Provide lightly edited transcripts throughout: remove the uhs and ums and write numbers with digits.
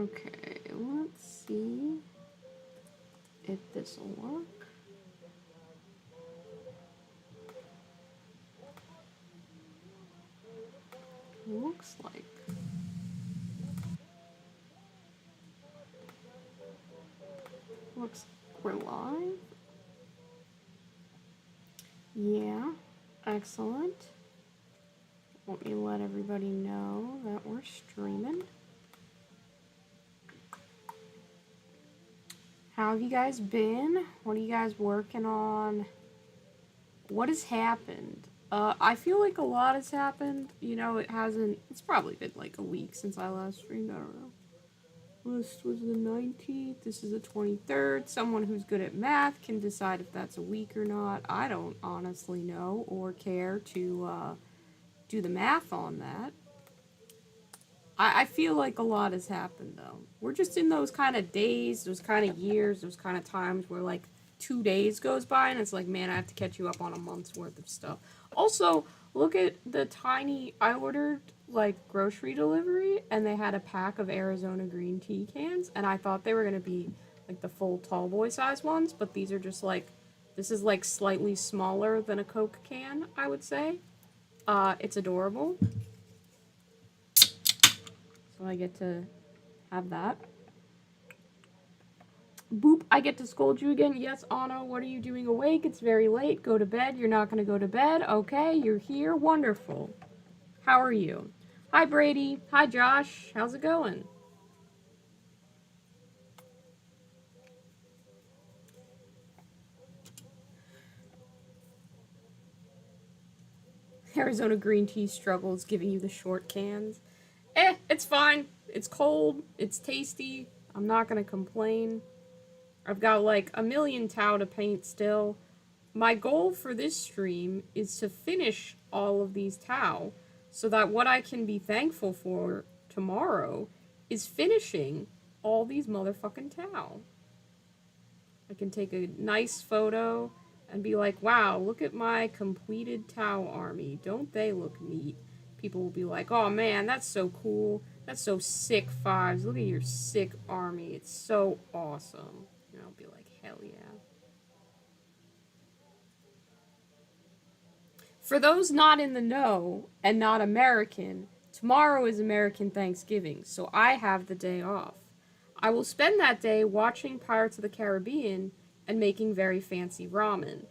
Okay, let's see if this will work. Looks like. Looks like we're live. Yeah, excellent. Let me let everybody know that we're streaming. How have you guys been? What are you guys working on? What has happened? I feel like a lot has happened. You know, it's probably been like a week since I last streamed. I don't know. This was the 19th. This is the 23rd. Someone who's good at math can decide if that's a week or not. I don't honestly know or care to do the math on that. I feel like a lot has happened, though. We're just in those kind of days, those kind of years, those kind of times where, like, 2 days goes by and it's like, man, I have to catch you up on a month's worth of stuff. Also, look at the tiny... I ordered, like, grocery delivery, and they had a pack of Arizona green tea cans, and I thought they were going to be, like, the full tall boy size ones, but these are just, like... This is, like, slightly smaller than a Coke can, I would say. It's adorable. So I get to have that. Boop, I get to scold you again. Yes, Anna, what are you doing awake? It's very late. Go to bed. You're not going to go to bed. Okay, you're here. Wonderful. How are you? Hi, Brady. Hi, Josh. How's it going? Arizona green tea struggles giving you the short cans. It's fine. It's cold. It's tasty. I'm not going to complain. I've got like a million Tau to paint still. My goal for this stream is to finish all of these Tau so that what I can be thankful for tomorrow is finishing all these motherfucking Tau. I can take a nice photo and be like, wow, look at my completed Tau army. Don't they look neat? People will be like, oh man, that's so cool. That's so sick, Fives. Look at your sick army. It's so awesome. And I'll be like, hell yeah. For those not in the know and not American, tomorrow is American Thanksgiving, so I have the day off. I will spend that day watching Pirates of the Caribbean and making very fancy ramen.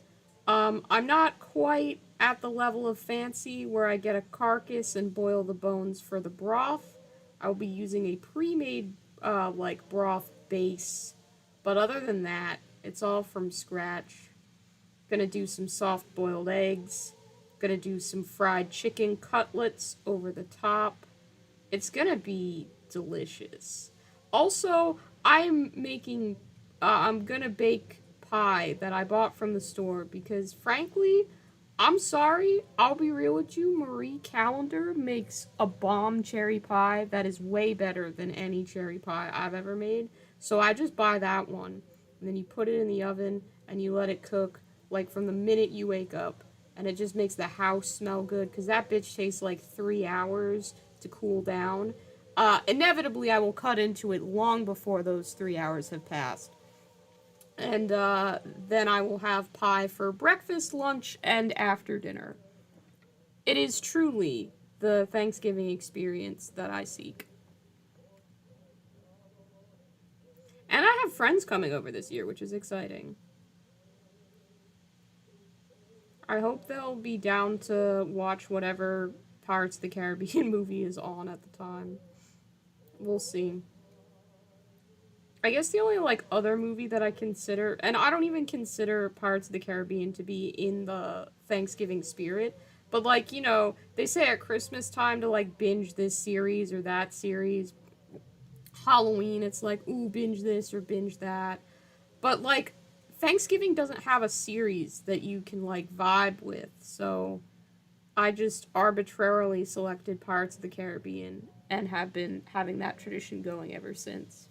I'm not quite at the level of fancy where I get a carcass and boil the bones for the broth. I'll be using a pre-made, like, broth base. But other than that, it's all from scratch. Gonna do some soft boiled eggs. Gonna do some fried chicken cutlets over the top. It's gonna be delicious. Also, I'm gonna bake pie that I bought from the store because, frankly, I'm sorry, I'll be real with you, Marie Callender makes a bomb cherry pie that is way better than any cherry pie I've ever made. So I just buy that one, and then you put it in the oven, and you let it cook, like, from the minute you wake up. And it just makes the house smell good, because that bitch takes, like, 3 hours to cool down. Inevitably, I will cut into it long before those 3 hours have passed. And then I will have pie for breakfast, lunch, and after dinner. It is truly the Thanksgiving experience that I seek. And I have friends coming over this year, which is exciting. I hope they'll be down to watch whatever Pirates of the Caribbean movie is on at the time. We'll see. I guess the only, like, other movie that I consider, and I don't even consider Pirates of the Caribbean to be in the Thanksgiving spirit, but, like, you know, they say at Christmas time to, like, binge this series or that series. Halloween, it's like, ooh, binge this or binge that. But, like, Thanksgiving doesn't have a series that you can, like, vibe with, so I just arbitrarily selected Pirates of the Caribbean and have been having that tradition going ever since.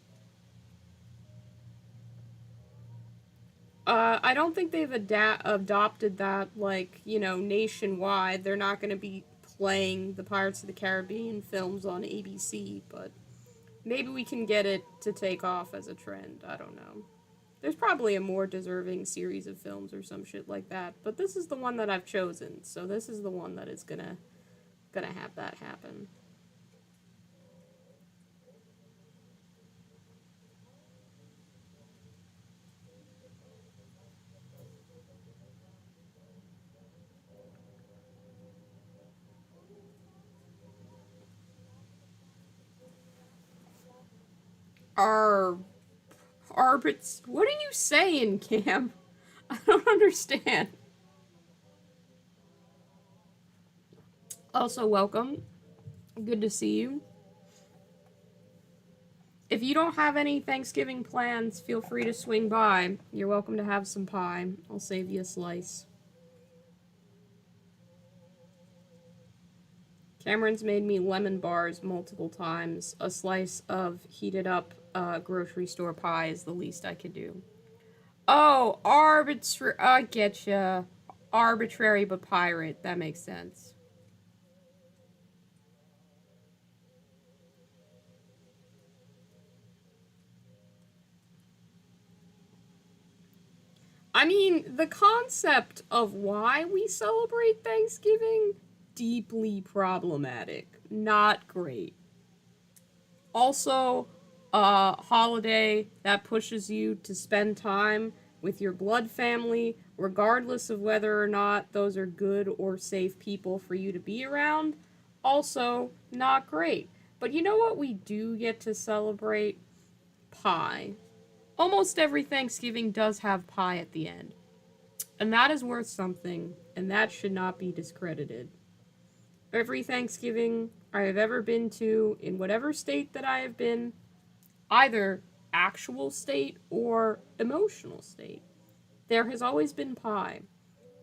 I don't think they've adopted that, like, you know, nationwide. They're not going to be playing the Pirates of the Caribbean films on ABC, but Maybe we can get it to take off as a trend. I don't know. There's probably a more deserving series of films or some shit like that, but this is the one that I've chosen, so this is the one that is gonna have that happen. Our Arbits, what are you saying, Cam? I don't understand. Also, welcome. Good to see you. If you don't have any Thanksgiving plans, feel free to swing by. You're welcome to have some pie. I'll save you a slice. Cameron's made me lemon bars multiple times. A slice of heated up grocery store pie is the least I could do. Oh, arbitrary. I getcha. Arbitrary but pirate. That makes sense. I mean, the concept of why we celebrate Thanksgiving, deeply problematic. Not great. Also, a holiday that pushes you to spend time with your blood family, regardless of whether or not those are good or safe people for you to be around. Also, not great. But you know what we do get to celebrate? Pie. Almost every Thanksgiving does have pie at the end. And that is worth something, and that should not be discredited. Every Thanksgiving I have ever been to, in whatever state that I have been, either actual state or emotional state, there has always been pie.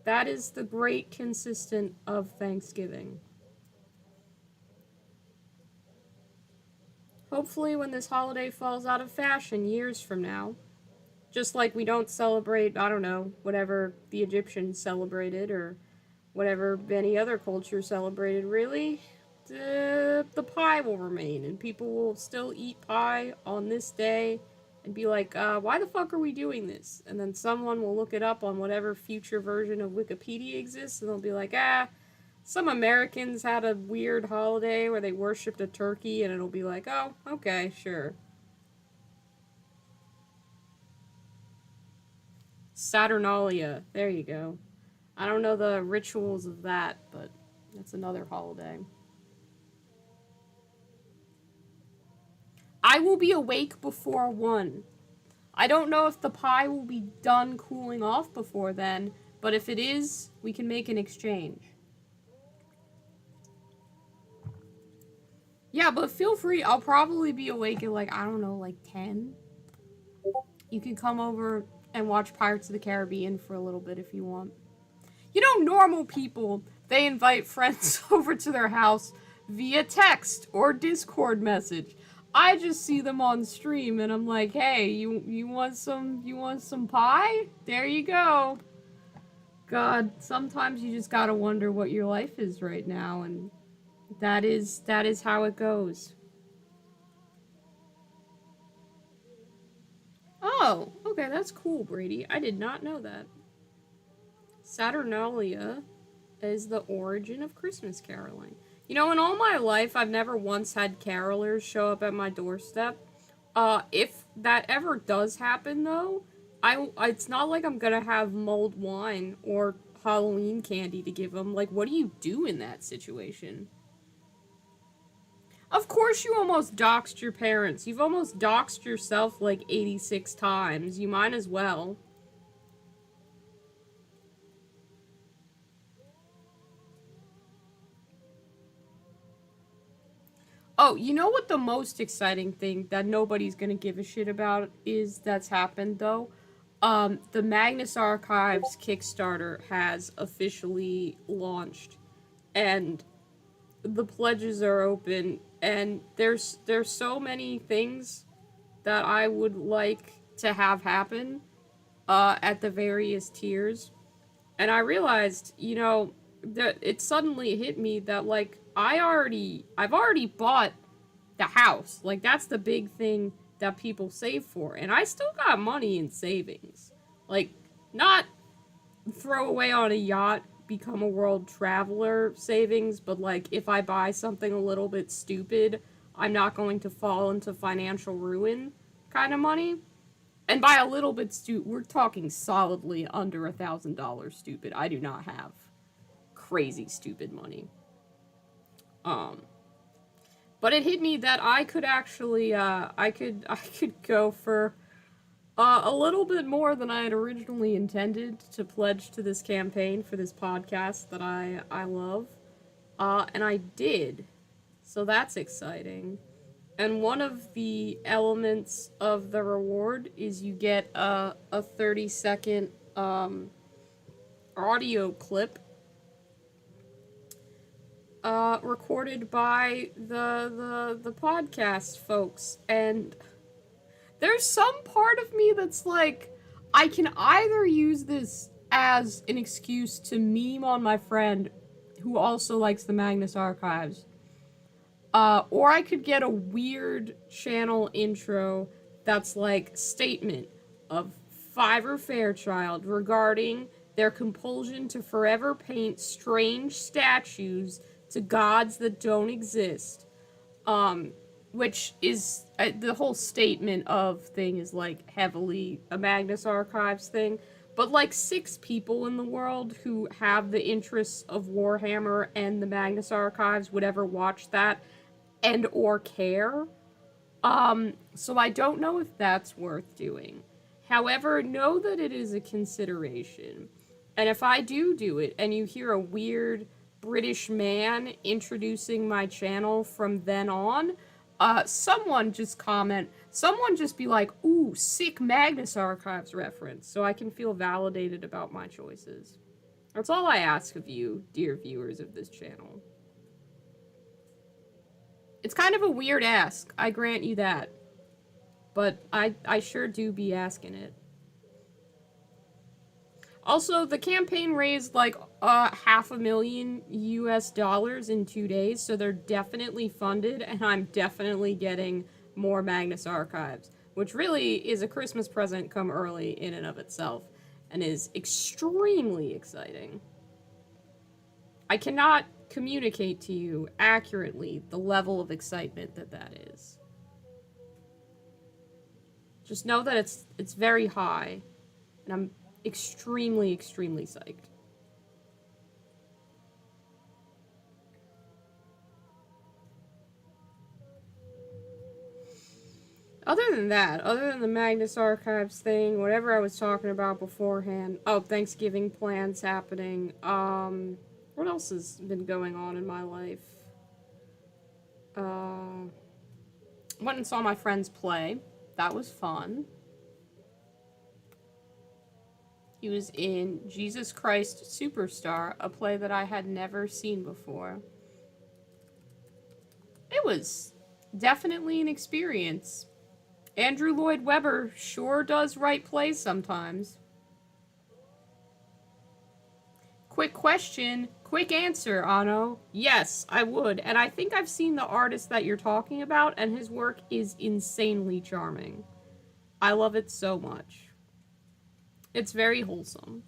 That is the great consistent of Thanksgiving. Hopefully, when this holiday falls out of fashion years from now, just like we don't celebrate, I don't know, whatever the Egyptians celebrated or whatever any other culture celebrated, really, the pie will remain and people will still eat pie on this day and be like, why the fuck are we doing this? And then someone will look it up on whatever future version of Wikipedia exists and they'll be like, some Americans had a weird holiday where they worshipped a turkey, and it'll be like, oh, okay, sure. Saturnalia, there you go. I don't know the rituals of that, but that's another holiday. I will be awake before 1. I don't know if the pie will be done cooling off before then, but if it is, we can make an exchange. Yeah, but feel free. I'll probably be awake at like, I don't know, like 10. You can come over and watch Pirates of the Caribbean for a little bit if you want. You know, normal people, they invite friends over to their house via text or Discord message. I just see them on stream and I'm like, "Hey, you want some pie? There you go." God, sometimes you just got to wonder what your life is right now, and that is how it goes. Oh, okay, that's cool, Brady. I did not know that. Saturnalia is the origin of Christmas caroling. You know, in all my life, I've never once had carolers show up at my doorstep. If that ever does happen, though, it's not like I'm gonna have mulled wine or Halloween candy to give them. Like, what do you do in that situation? Of course, you almost doxed your parents. You've almost doxed yourself like 86 times. You might as well. Oh, you know what the most exciting thing that nobody's gonna give a shit about is that's happened though? The Magnus Archives Kickstarter has officially launched, and the pledges are open, and there's so many things that I would like to have happen at the various tiers. And I realized, that it suddenly hit me that like I've already bought the house. Like, that's the big thing that people save for. And I still got money in savings. Like, not throw away on a yacht, become a world traveler savings, but like, if I buy something a little bit stupid, I'm not going to fall into financial ruin kind of money. And by a little bit stupid, we're talking solidly under $1,000 stupid. I do not have crazy stupid money. But it hit me that I could actually, I could go for a little bit more than I had originally intended to pledge to this campaign for this podcast that I love. And I did. So that's exciting. And one of the elements of the reward is you get a 30-second audio clip recorded by the podcast folks. And there's some part of me that's like, I can either use this as an excuse to meme on my friend who also likes the Magnus Archives, or I could get a weird channel intro that's like statement of Fiverr Fairchild regarding their compulsion to forever paint strange statues to gods that don't exist. Which is, the whole statement of thing is like heavily a Magnus Archives thing. But like 6 people in the world who have the interests of Warhammer and the Magnus Archives would ever watch that and or care. So I don't know if that's worth doing. However, know that it is a consideration. And if I do it, and you hear a weird British man introducing my channel from then on, someone just be like, ooh, sick Magnus Archives reference, so I can feel validated about my choices. That's all I ask of you, dear viewers of this channel. It's kind of a weird ask, I grant you that. But I sure do be asking it. Also, the campaign raised like $500,000 US in 2 days, so they're definitely funded, and I'm definitely getting more Magnus Archives, which really is a Christmas present come early in and of itself, and is extremely exciting. I cannot communicate to you accurately the level of excitement that is. Just know that it's very high, and I'm extremely, extremely psyched. Other than that, other than the Magnus Archives thing, whatever I was talking about beforehand, Thanksgiving plans happening, what else has been going on in my life? Went and saw my friends play. That was fun. He was in Jesus Christ Superstar, a play that I had never seen before. It was definitely an experience. Andrew Lloyd Webber sure does write plays sometimes. Quick question, quick answer, Ano. Yes, I would. And I think I've seen the artist that you're talking about, and his work is insanely charming. I love it so much. It's very wholesome.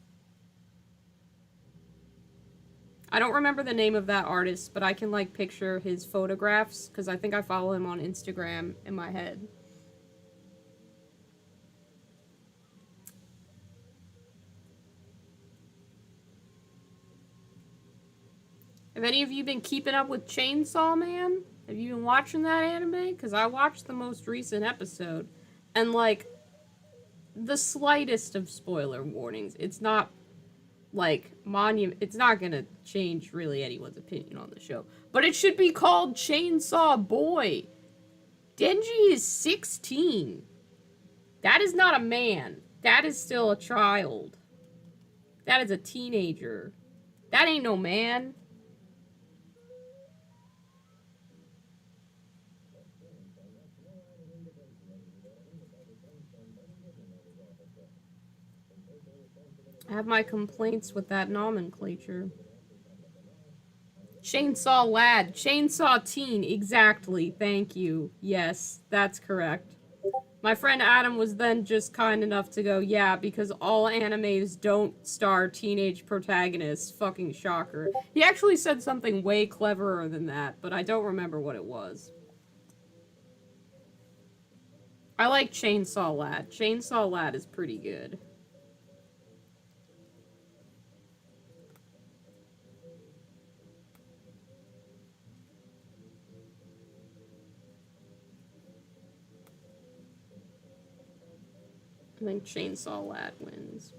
I don't remember the name of that artist, but I can, like, picture his photographs, because I think I follow him on Instagram in my head. Have any of you been keeping up with Chainsaw Man? Have you been watching that anime? Because I watched the most recent episode, and, like, the slightest of spoiler warnings. It's not, like, it's not gonna change really anyone's opinion on the show. But it should be called Chainsaw Boy. Denji is 16. That is not a man. That is still a child. That is a teenager. That ain't no man. I have my complaints with that nomenclature. Chainsaw Lad. Chainsaw Teen. Exactly. Thank you. Yes, that's correct. My friend Adam was then just kind enough to go, yeah, because all animes don't star teenage protagonists. Fucking shocker. He actually said something way cleverer than that, but I don't remember what it was. I like Chainsaw Lad. Chainsaw Lad is pretty good. I think Chainsaw Lad wins.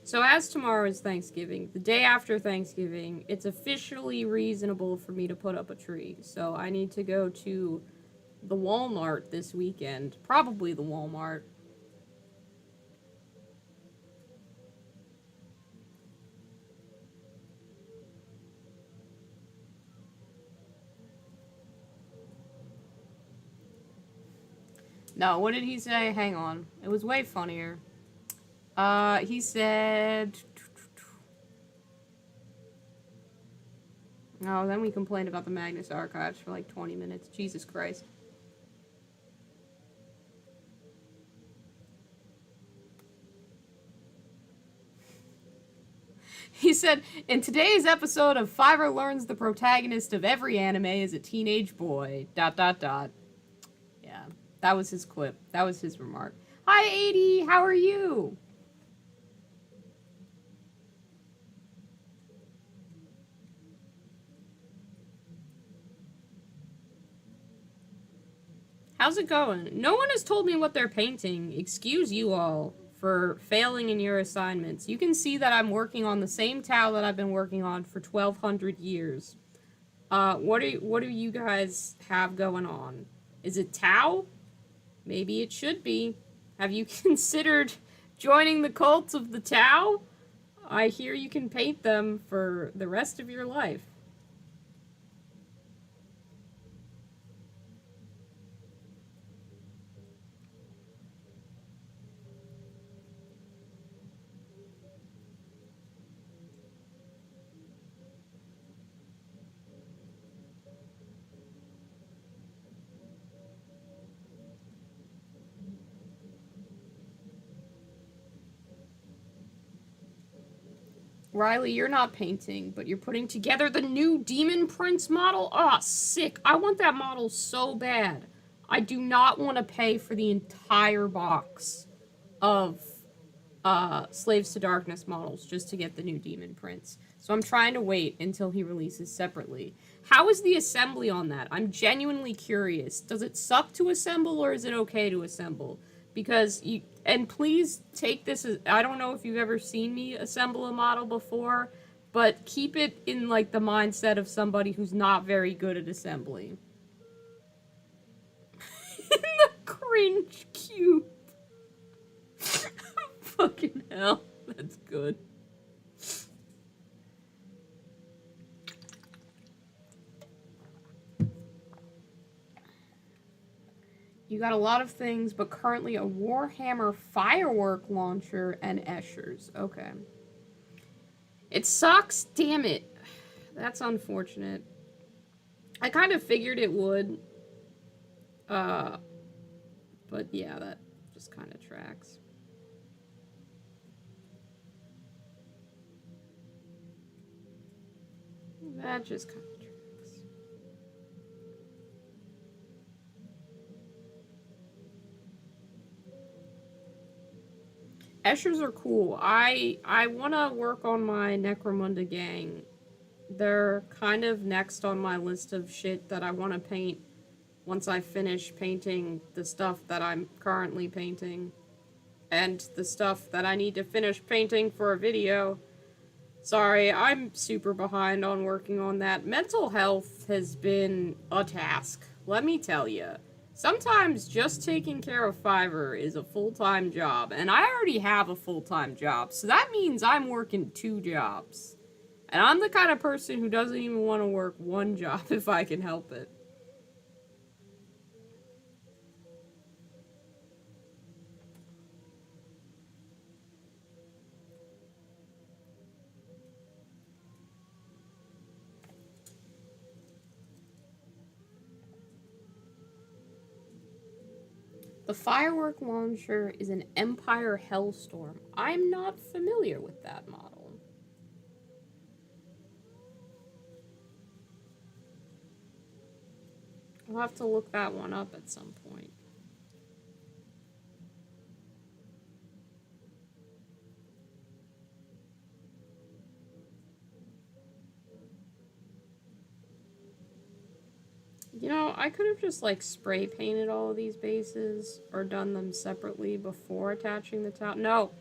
So as tomorrow is Thanksgiving, the day after Thanksgiving, it's officially reasonable for me to put up a tree. So I need to go to the Walmart this weekend. Probably the Walmart. No, what did he say? Hang on. It was way funnier. He said... Oh, then we complained about the Magnus Archives for like 20 minutes. Jesus Christ. He said, in today's episode of Fiverr Learns, the protagonist of every anime is a teenage boy. ... Yeah, that was his quip. That was his remark. Hi, 80. How are you? How's it going? No one has told me what they're painting. Excuse you all for failing in your assignments. You can see that I'm working on the same towel that I've been working on for 1,200 years. What do you guys have going on? Is it Tao? Maybe it should be. Have you considered joining the cult of the Tao? I hear you can paint them for the rest of your life. Riley, you're not painting, but you're putting together the new Demon Prince model? Oh, sick. I want that model so bad. I do not want to pay for the entire box of Slaves to Darkness models just to get the new Demon Prince. So I'm trying to wait until he releases separately. How is the assembly on that? I'm genuinely curious. Does it suck to assemble or is it okay to assemble? Because you, and please take this as, I don't know if you've ever seen me assemble a model before, but keep it in like the mindset of somebody who's not very good at assembling. In the cringe cube. Fucking hell, that's good. You got a lot of things, but currently a Warhammer firework launcher and Eschers. Okay. It sucks, damn it. That's unfortunate. I kind of figured it would. But yeah, that just kind of tracks. That just kind of tracks. Eschers are cool. I want to work on my Necromunda gang. They're kind of next on my list of shit that I want to paint once I finish painting the stuff that I'm currently painting. And the stuff that I need to finish painting for a video. Sorry, I'm super behind on working on that. Mental health has been a task, let me tell you. Sometimes just taking care of Fiverr is a full-time job, and I already have a full-time job, so that means I'm working 2 jobs. And I'm the kind of person who doesn't even want to work 1 job if I can help it. The firework launcher is an Empire Hellstorm. I'm not familiar with that model. I'll have to look that one up at some point. You know, I could have just, like, spray painted all of these bases or done them separately before attaching the towel. No,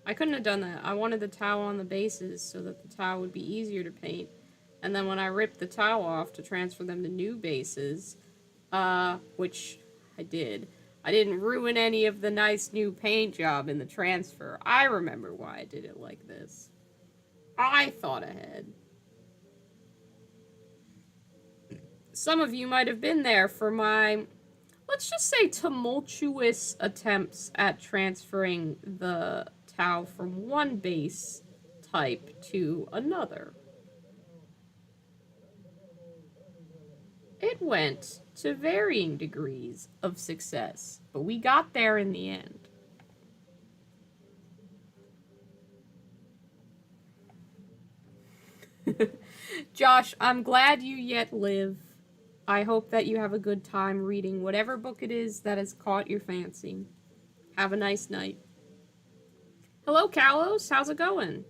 I couldn't have done that. I wanted the towel on the bases so that the towel would be easier to paint. And then when I ripped the towel off to transfer them to new bases, which I did, I didn't ruin any of the nice new paint job in the transfer. I remember why I did it like this. I thought ahead. Some of you might have been there for my, let's just say, tumultuous attempts at transferring the Tau from one base type to another. It went to varying degrees of success, but we got there in the end. Josh, I'm glad you yet live. I hope that you have a good time reading whatever book it is that has caught your fancy. Have a nice night. Hello, Kalos. How's it going?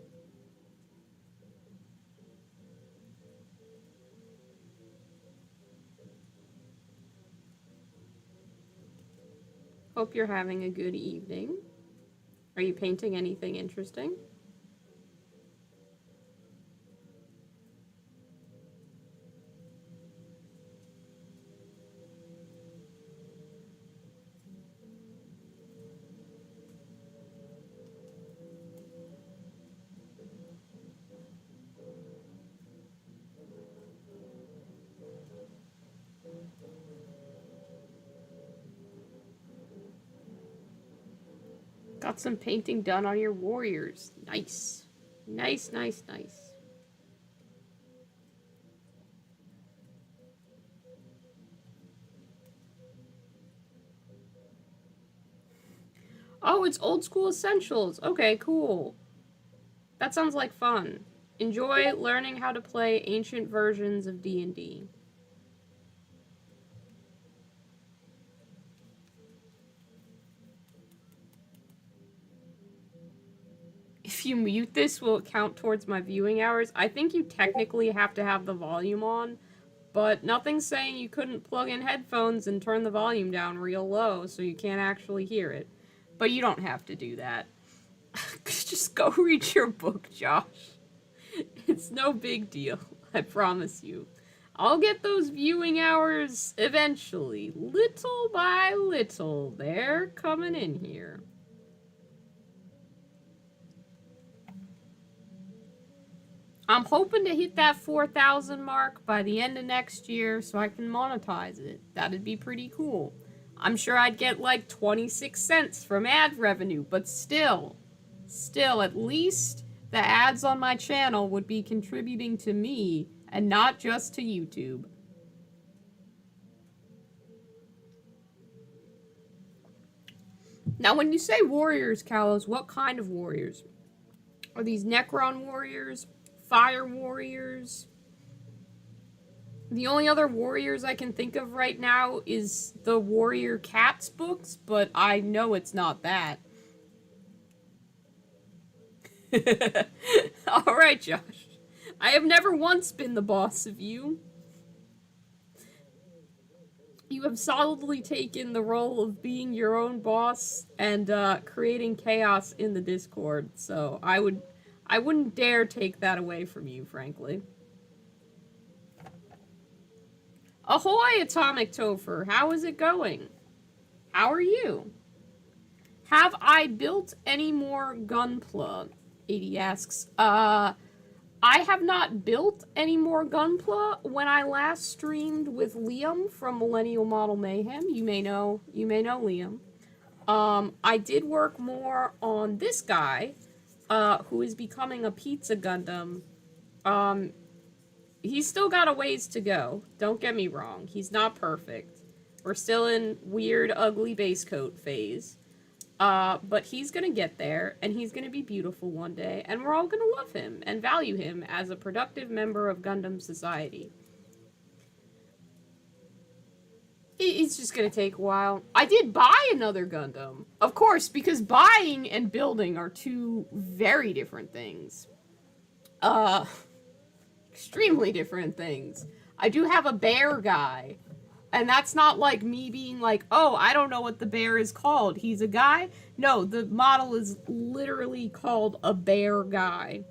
Hope you're having a good evening. Are you painting anything interesting? Got some painting done on your warriors. Nice. Nice, nice, nice. Oh, it's Old School Essentials. Okay, cool. That sounds like fun. Enjoy learning how to play ancient versions of D&D. If you mute this, will it count towards my viewing hours? I think you technically have to have the volume on, but nothing's saying you couldn't plug in headphones and turn the volume down real low so you can't actually hear it. But you don't have to do that. Just go read your book, Josh. It's no big deal, I promise you. I'll get those viewing hours eventually, little by little. They're coming in here. I'm hoping to hit that 4,000 mark by the end of next year so I can monetize it. That'd be pretty cool. I'm sure I'd get like 26 cents from ad revenue, but still, at least the ads on my channel would be contributing to me and not just to YouTube. Now, when you say warriors, Kalos, what kind of warriors? Are these Necron warriors? Fire warriors? The only other warriors I can think of right now is the Warrior Cats books, but I know it's not that. Alright, Josh. I have never once been the boss of you. You have solidly taken the role of being your own boss and creating chaos in the Discord, so I wouldn't dare take that away from you, frankly. Ahoy, Atomic Topher! How is it going? How are you? Have I built any more Gunpla? 80 asks. I have not built any more Gunpla. When I last streamed with Liam from Millennial Model Mayhem, you may know Liam. I did work more on this guy, who is becoming a Pizza Gundam. He's still got a ways to go. Don't get me wrong. He's not perfect. We're still in weird, ugly base coat phase. But he's gonna get there, and he's gonna be beautiful one day, and we're all gonna love him and value him as a productive member of Gundam society. It's just gonna take a while. I did buy another Gundam. Of course, because buying and building are two very different things. Extremely different things. I do have a bear guy. And that's not like me being like, oh, I don't know what the bear is called. He's a guy? No, the model is literally called a bear guy.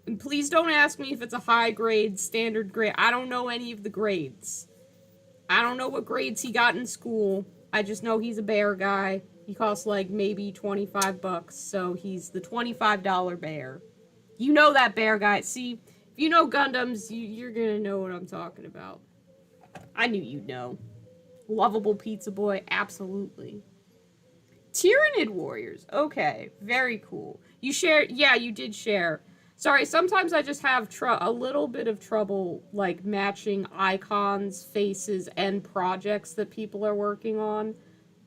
And please don't ask me if it's a high grade, standard grade. I don't know any of the grades. I don't know what grades he got in school. I just know he's a bear guy. He costs like maybe 25 bucks, so he's the $25 bear. You know that bear guy. See, if you know Gundams, you're gonna know what I'm talking about. I knew you'd know. Lovable pizza boy, absolutely. Tyranid warriors. Okay, very cool. You shared, yeah, you did share. Sorry, sometimes I just have a little bit of trouble, like, matching icons, faces, and projects that people are working on.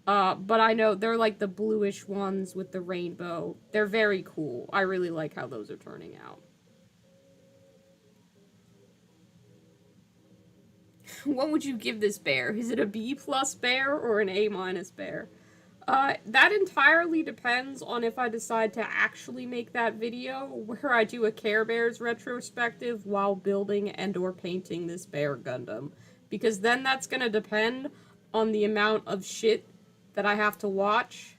But I know they're, like, the bluish ones with the rainbow. They're very cool. I really like how those are turning out. What would you give this bear? Is it a B+ bear or an A- bear? That entirely depends on if I decide to actually make that video where I do a Care Bears retrospective while building and or painting this bear Gundam. Because then that's gonna depend on the amount of shit that I have to watch.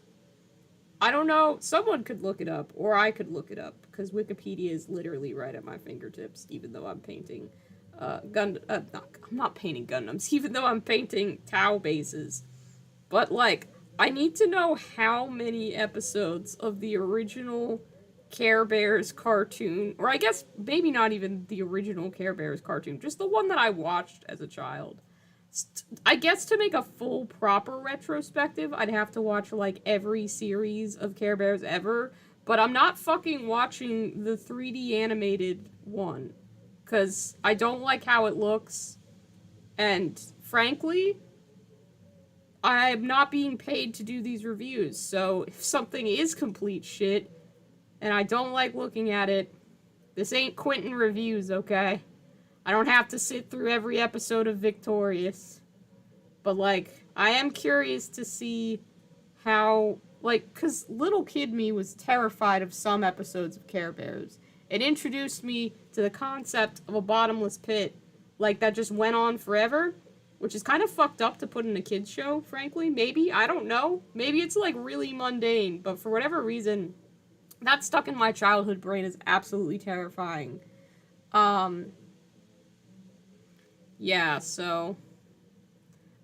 I don't know, someone could look it up, or I could look it up, because Wikipedia is literally right at my fingertips, even though I'm painting I'm not painting Gundams, even though I'm painting Tau bases. But, like, I need to know how many episodes of the original Care Bears cartoon, or I guess maybe not even the original Care Bears cartoon, just the one that I watched as a child. I guess to make a full, proper retrospective, I'd have to watch, like, every series of Care Bears ever, but I'm not fucking watching the 3D animated one. Because I don't like how it looks, and frankly, I'm not being paid to do these reviews, so if something is complete shit, and I don't like looking at it, this ain't Quentin Reviews, okay? I don't have to sit through every episode of Victorious. But, like, I am curious to see how, like, because little kid me was terrified of some episodes of Care Bears. It introduced me to the concept of a bottomless pit, like, that just went on forever, which is kind of fucked up to put in a kid's show, frankly. Maybe, I don't know. Maybe it's, like, really mundane, but for whatever reason, that stuck in my childhood brain as absolutely terrifying. Yeah, so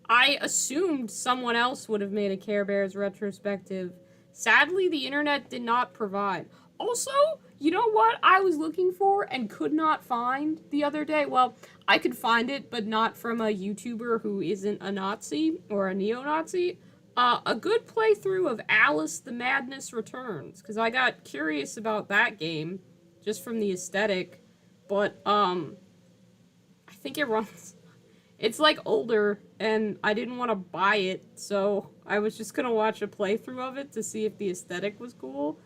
I assumed someone else would have made a Care Bears retrospective. Sadly, the internet did not provide. Also, you know what I was looking for and could not find the other day? Well, I could find it, but not from a YouTuber who isn't a Nazi or a neo-Nazi. A good playthrough of Alice the Madness Returns, because I got curious about that game, just from the aesthetic, but, I think it runs... It's, like, older, and I didn't want to buy it, so I was just gonna watch a playthrough of it to see if the aesthetic was cool.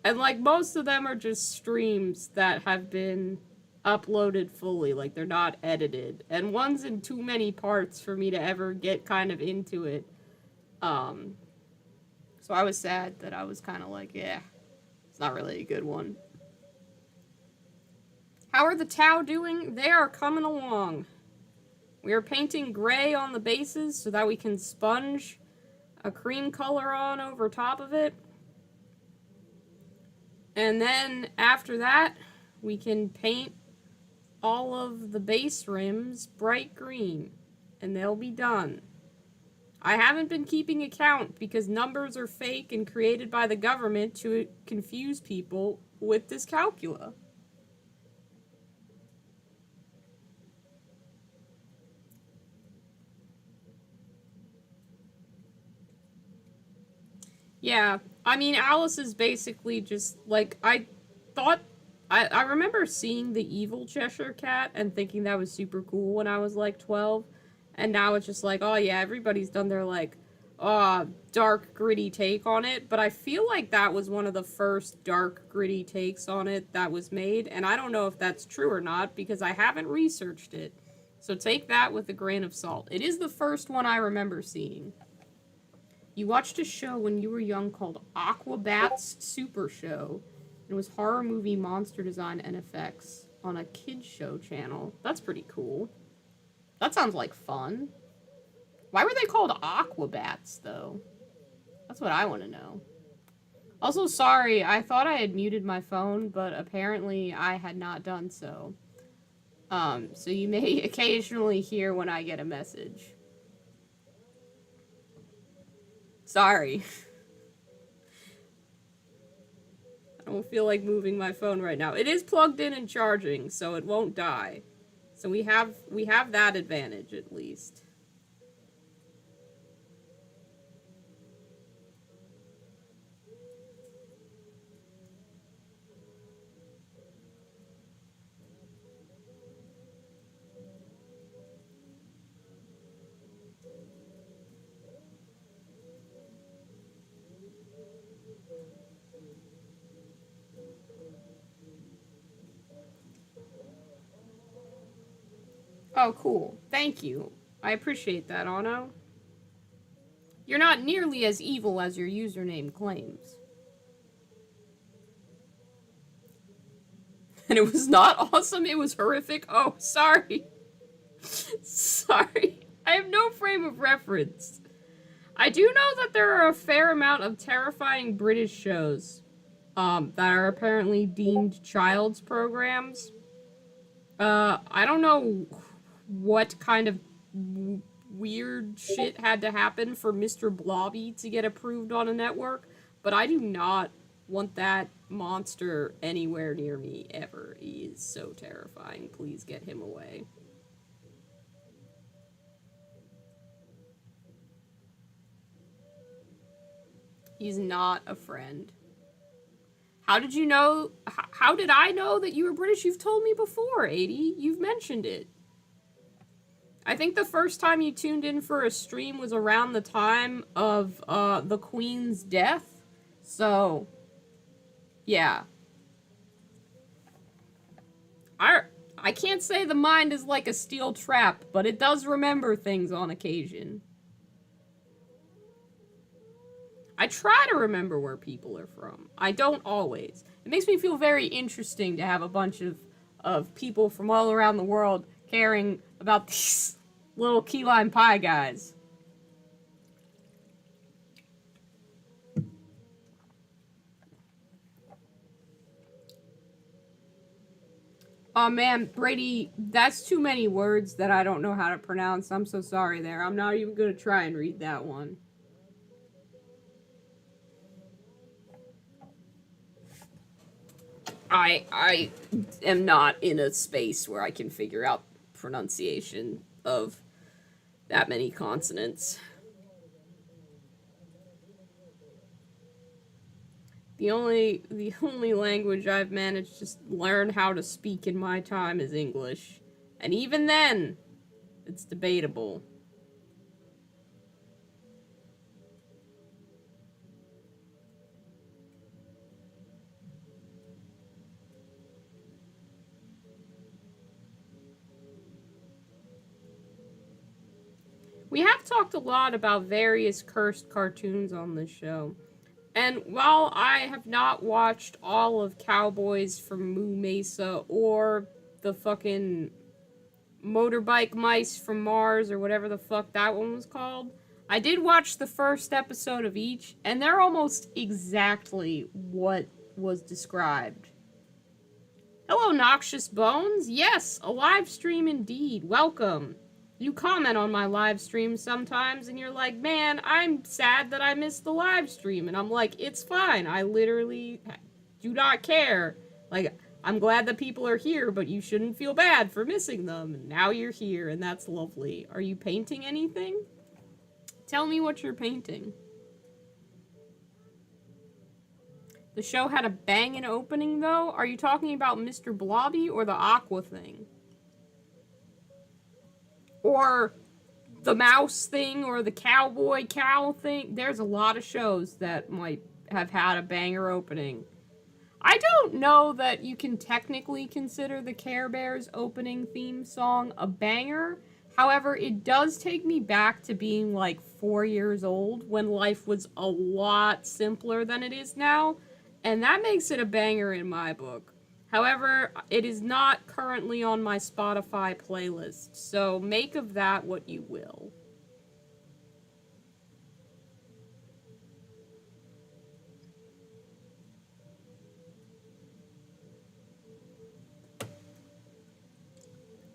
And, like, most of them are just streams that have been uploaded fully, like, they're not edited. And one's in too many parts for me to ever get kind of into it. So I was sad that I was kind of like, yeah, it's not really a good one. How are the Tau doing? They are coming along. We are painting gray on the bases so that we can sponge a cream color on over top of it. And then after that, we can paint all of the base rims bright green, and they'll be done. I haven't been keeping account because numbers are fake and created by the government to confuse people with dyscalculia. Yeah, I mean, Alice is basically just, like, I remember seeing the evil Cheshire Cat and thinking that was super cool when I was, like, 12. And now it's just like, oh yeah, everybody's done their like dark gritty take on it, but I feel like that was one of the first dark gritty takes on it that was made, and I don't know if that's true or not because I haven't researched it. So take that with a grain of salt. It is the first one I remember seeing. You watched a show when you were young called Aquabats Super Show. It was horror movie monster design and effects on a kids show channel. That's pretty cool. That sounds like fun. Why were they called Aquabats, though? That's what I want to know. Also, sorry, I thought I had muted my phone, but apparently I had not done so. So you may occasionally hear when I get a message. Sorry. I don't feel like moving my phone right now. It is plugged in and charging, so it won't die. So we have that advantage at least. Oh, cool. Thank you. I appreciate that, Ono. You're not nearly as evil as your username claims. And it was not awesome, it was horrific. Oh, sorry. Sorry. I have no frame of reference. I do know that there are a fair amount of terrifying British shows that are apparently deemed child's programs. I don't know what kind of weird shit had to happen for Mr. Blobby to get approved on a network, but I do not want that monster anywhere near me ever. He is so terrifying. Please get him away. He's not a friend. How did you know? How did I know that you were British? You've told me before, 80. You've mentioned it. I think the first time you tuned in for a stream was around the time of the Queen's death. So, yeah. I can't say the mind is like a steel trap, but it does remember things on occasion. I try to remember where people are from. I don't always. It makes me feel very interesting to have a bunch of people from all around the world caring about these little key lime pie guys. Oh man, Brady, that's too many words that I don't know how to pronounce. I'm so sorry there. I'm not even gonna try and read that one. I am not in a space where I can figure out pronunciation of that many consonants. The only language I've managed to learn how to speak in my time is English. And even then, it's debatable. We have talked a lot about various cursed cartoons on this show. And while I have not watched all of Cowboys from Moo Mesa or the fucking Motorbike Mice from Mars or whatever the fuck that one was called, I did watch the first episode of each, and they're almost exactly what was described. Hello, Noxious Bones. Yes, a live stream indeed. Welcome. You comment on my live stream sometimes, and you're like, man, I'm sad that I missed the live stream. And I'm like, it's fine. I literally do not care. Like, I'm glad that people are here, but you shouldn't feel bad for missing them. And now you're here, and that's lovely. Are you painting anything? Tell me what you're painting. The show had a bangin' opening, though? Are you talking about Mr. Blobby or the Aqua thing? Or the mouse thing or the cowboy cow thing. There's a lot of shows that might have had a banger opening. I don't know that you can technically consider the Care Bears opening theme song a banger. However, it does take me back to being like 4 years old when life was a lot simpler than it is now, and that makes it a banger in my book. However, it is not currently on my Spotify playlist, so make of that what you will.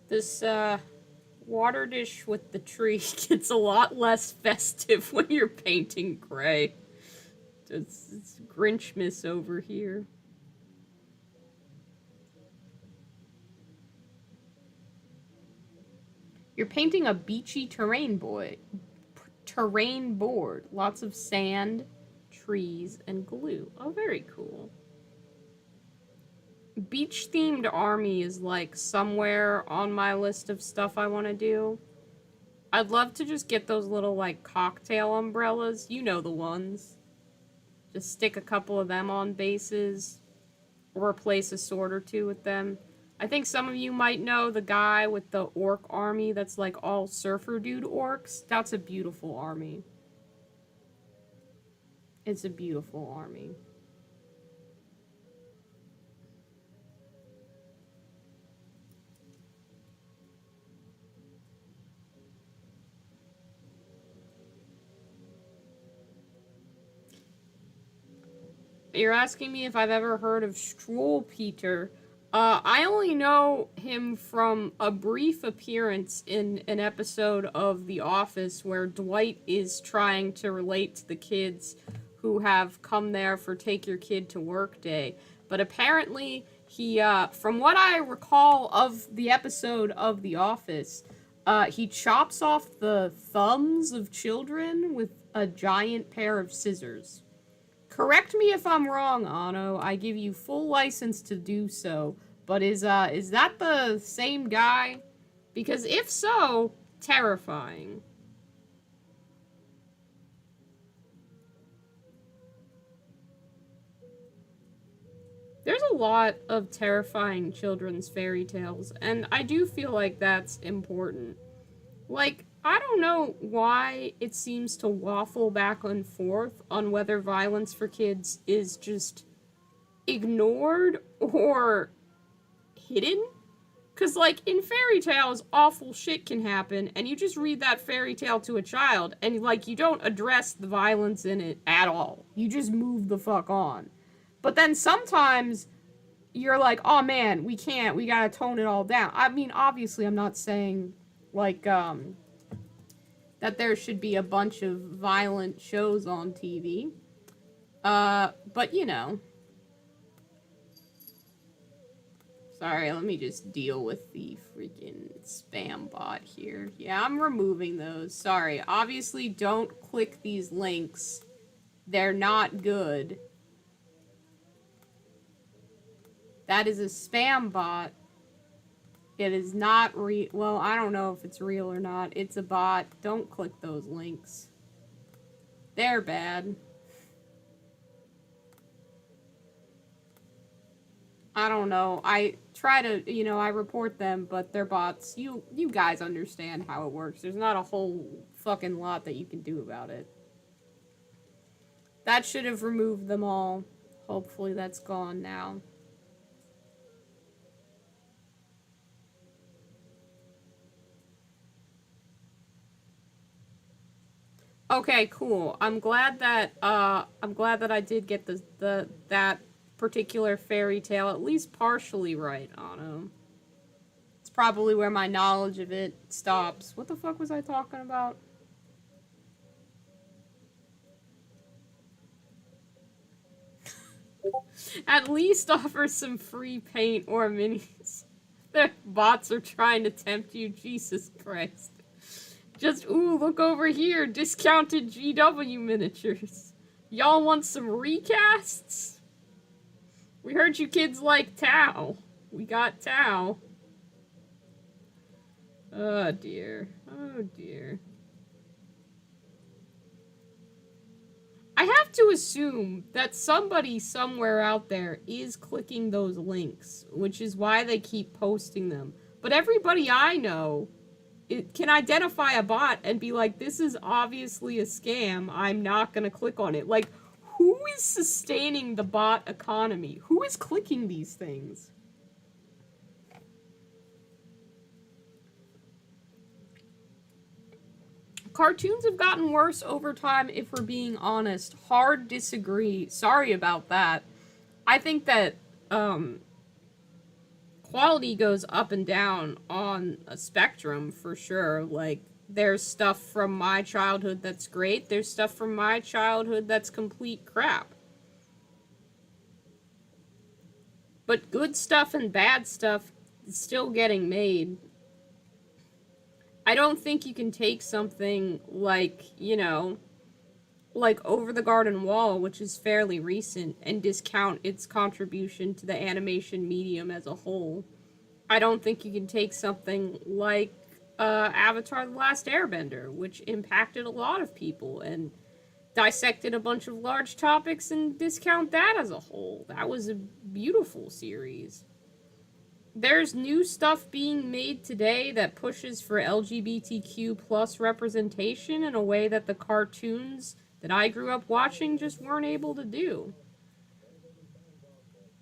This, water dish with the tree gets a lot less festive when you're painting gray. It's Grinchmas over here. You're painting a beachy terrain board. Lots of sand, trees, and glue. Oh, very cool. Beach themed army is like somewhere on my list of stuff I want to do. I'd love to just get those little like cocktail umbrellas. You know the ones. Just stick a couple of them on bases. Or replace a sword or two with them. I think some of you might know the guy with the orc army that's like all surfer dude orcs. That's a beautiful army. It's a beautiful army. You're asking me if I've ever heard of Struwwelpeter. I only know him from a brief appearance in an episode of The Office where Dwight is trying to relate to the kids who have come there for Take Your Kid to Work Day. But apparently, he, from what I recall of the episode of The Office, he chops off the thumbs of children with a giant pair of scissors. Correct me if I'm wrong, Anno. I give you full license to do so. But is that the same guy? Because if so, terrifying. There's a lot of terrifying children's fairy tales, and I do feel like that's important. Like, I don't know why it seems to waffle back and forth on whether violence for kids is just ignored or hidden. Because, like, in fairy tales, awful shit can happen, and you just read that fairy tale to a child, and, like, you don't address the violence in it at all. You just move the fuck on. But then sometimes you're like, oh man, we gotta tone it all down. I mean, obviously, I'm not saying, like, that there should be a bunch of violent shows on TV. But you know. Sorry, let me just deal with the freaking spam bot here. Yeah, I'm removing those. Sorry. Obviously, don't click these links. They're not good. That is a spam bot. It is not real. Well, I don't know if it's real or not. It's a bot. Don't click those links. They're bad. I don't know. I try to, I report them, but they're bots. You guys understand how it works. There's not a whole fucking lot that you can do about it. That should have removed them all. Hopefully that's gone now. Okay, cool. I'm glad that I did get that particular fairy tale at least partially right, Anno. It's probably where my knowledge of it stops. What the fuck was I talking about? At least offer some free paint or minis. The bots are trying to tempt you, Jesus Christ. Just, ooh, look over here, discounted GW miniatures. Y'all want some recasts? We heard you kids like Tau. We got Tau. Oh dear. Oh dear. to assume that somebody somewhere out there is clicking those links, which is why they keep posting them. But everybody I know can identify a bot and be like, this is obviously a scam. I'm not going to click on it. Like, who is sustaining the bot economy? Who is clicking these things? Cartoons have gotten worse over time, if we're being honest. Hard disagree. Sorry about that. I think that quality goes up and down on a spectrum for sure. Like, there's stuff from my childhood that's great. There's stuff from my childhood that's complete crap. But good stuff and bad stuff is still getting made. I don't think you can take something like, you know, like Over the Garden Wall, which is fairly recent, and discount its contribution to the animation medium as a whole. I don't think you can take something like Avatar The Last Airbender, which impacted a lot of people and dissected a bunch of large topics, and discount that as a whole. That was a beautiful series. There's new stuff being made today that pushes for LGBTQ plus representation in a way that the cartoons that I grew up watching just weren't able to do.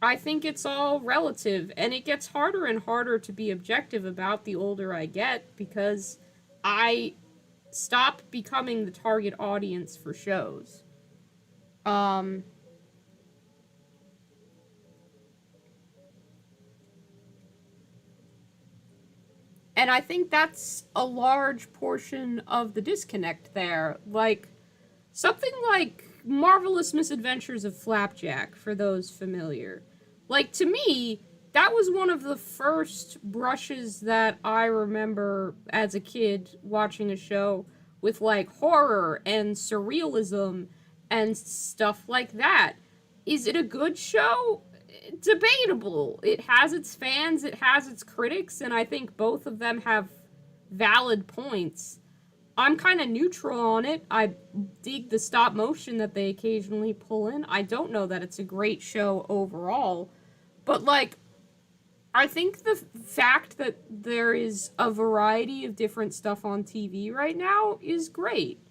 I think it's all relative, and it gets harder and harder to be objective about the older I get, because I stop becoming the target audience for shows. And I think that's a large portion of the disconnect there. Like, something like Marvelous Misadventures of Flapjack, for those familiar. Like, to me, that was one of the first brushes that I remember as a kid watching a show with, like, horror and surrealism and stuff like that. Is it a good show? Debatable. It has its fans, it has its critics, and I think both of them have valid points. I'm kind of neutral on it. I dig the stop motion that they occasionally pull in. I don't know that it's a great show overall, but like, I think the fact that there is a variety of different stuff on TV right now is great.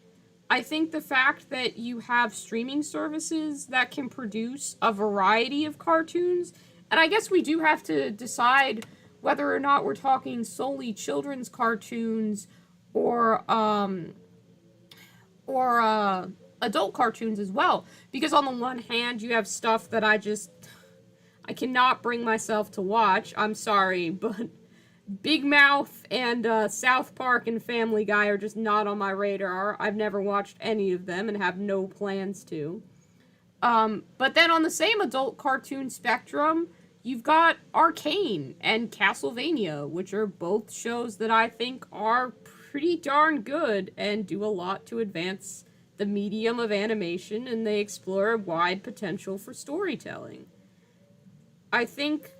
I think the fact that you have streaming services that can produce a variety of cartoons, and I guess we do have to decide whether or not we're talking solely children's cartoons or adult cartoons as well. Because on the one hand, you have stuff that I cannot bring myself to watch. I'm sorry, but Big Mouth and South Park and Family Guy are just not on my radar. I've never watched any of them and have no plans to. But then on the same adult cartoon spectrum, you've got Arcane and Castlevania, which are both shows that I think are pretty darn good and do a lot to advance the medium of animation, and they explore a wide potential for storytelling. I think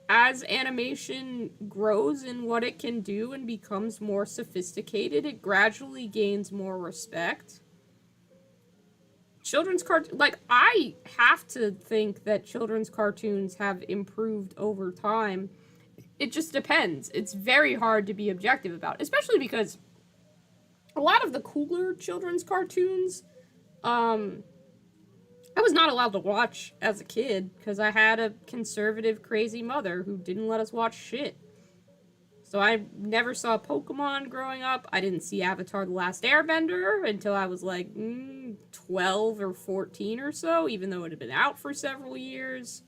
as animation grows in what it can do and becomes more sophisticated, it gradually gains more respect. Children's cartoons, like, I have to think that children's cartoons have improved over time. It just depends. It's very hard to be objective about, especially because a lot of the cooler children's cartoons, I was not allowed to watch as a kid because I had a conservative, crazy mother who didn't let us watch shit. So I never saw Pokemon growing up. I didn't see Avatar The Last Airbender until I was like 12 or 14 or so, even though it had been out for several years.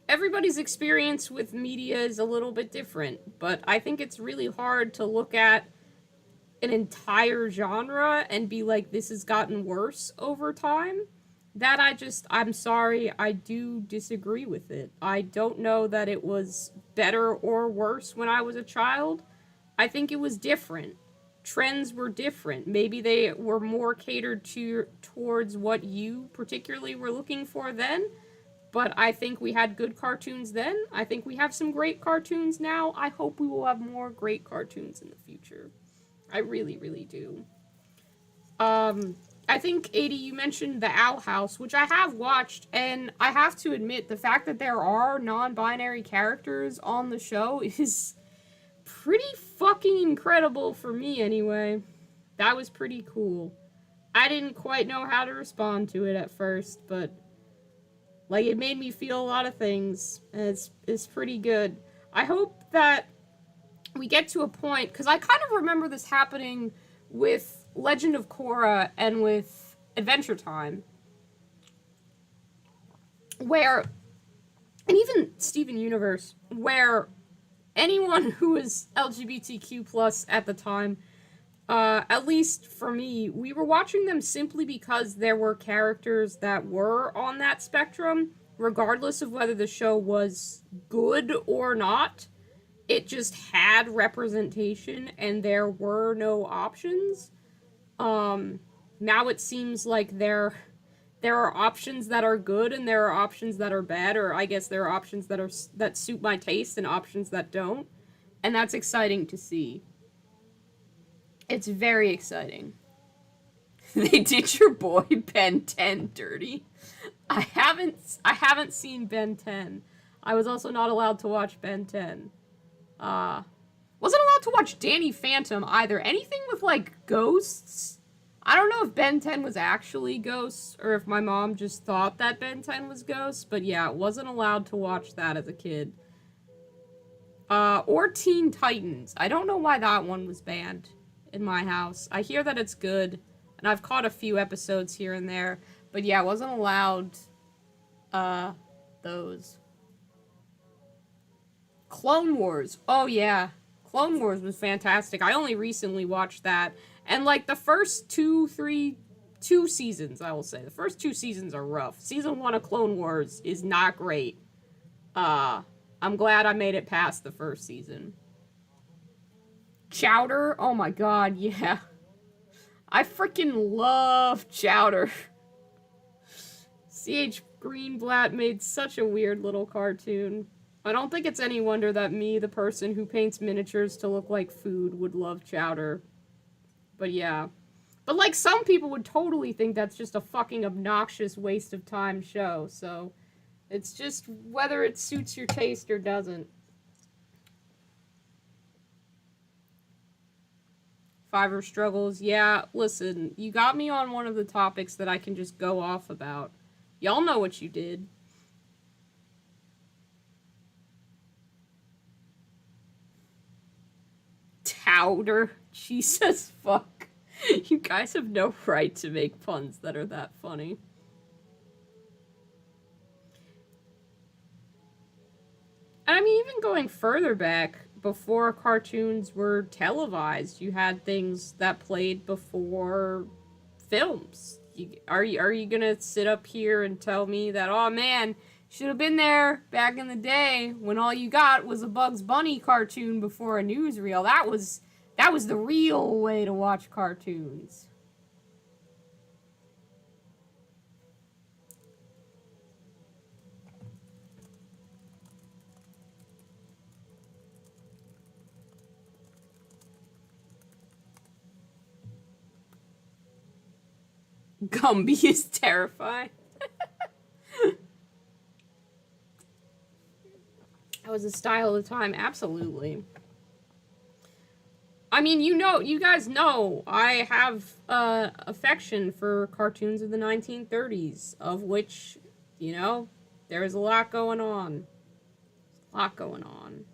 Everybody's experience with media is a little bit different, but I think it's really hard to look at an entire genre and be like, this has gotten worse over time. I'm sorry, I do disagree with it. I don't know that it was better or worse when I was a child. I think it was different. Trends were different. Maybe they were more catered towards what you particularly were looking for then. But I think we had good cartoons then. I think we have some great cartoons now. I hope we will have more great cartoons in the future. I really, really do. I think, AD, you mentioned the Owl House, which I have watched, and I have to admit, the fact that there are non-binary characters on the show is pretty fucking incredible for me, anyway. That was pretty cool. I didn't quite know how to respond to it at first, but like it made me feel a lot of things, and it's pretty good. I hope that we get to a point, because I kind of remember this happening with Legend of Korra and with Adventure Time, where, and even Steven Universe, where anyone who was LGBTQ plus at the time, at least for me, we were watching them simply because there were characters that were on that spectrum, regardless of whether the show was good or not. It just had representation and there were no options. Now it seems like there are options that are good and there are options that are bad, or I guess there are options that suit my taste and options that don't. And that's exciting to see. It's very exciting. They did your boy Ben 10 dirty. I haven't seen Ben 10. I was also not allowed to watch Ben 10. Wasn't allowed to watch Danny Phantom either. Anything with like ghosts. I don't know if Ben 10 was actually ghosts or if my mom just thought that Ben 10 was ghosts, but yeah, wasn't allowed to watch that as a kid. Or Teen Titans. I don't know why that one was banned in my house. I hear that it's good, and I've caught a few episodes here and there, but yeah, wasn't allowed, those. Clone Wars. Oh yeah. Clone Wars was fantastic. I only recently watched that. And like the first two seasons, I will say. The first 2 seasons are rough. Season 1 of Clone Wars is not great. I'm glad I made it past the first season. Chowder? Oh my god, yeah. I freaking love Chowder. C.H. Greenblatt made such a weird little cartoon. I don't think it's any wonder that me, the person who paints miniatures to look like food, would love Chowder. But yeah. But like, some people would totally think that's just a fucking obnoxious waste of time show, so it's just whether it suits your taste or doesn't. Fiverr struggles. Yeah, listen, you got me on one of the topics that I can just go off about. Y'all know what you did. Towder. Jesus fuck. You guys have no right to make puns that are that funny. And I mean, even going further back, before cartoons were televised, you had things that played before films. Are you gonna sit up here and tell me that, oh man, should have been there back in the day when all you got was a Bugs Bunny cartoon before a newsreel? That was the real way to watch cartoons. Gumby is terrifying. That was a style of the time, absolutely. I mean, you guys know, I have affection for cartoons of the 1930s, of which, there's a lot going on. A lot going on.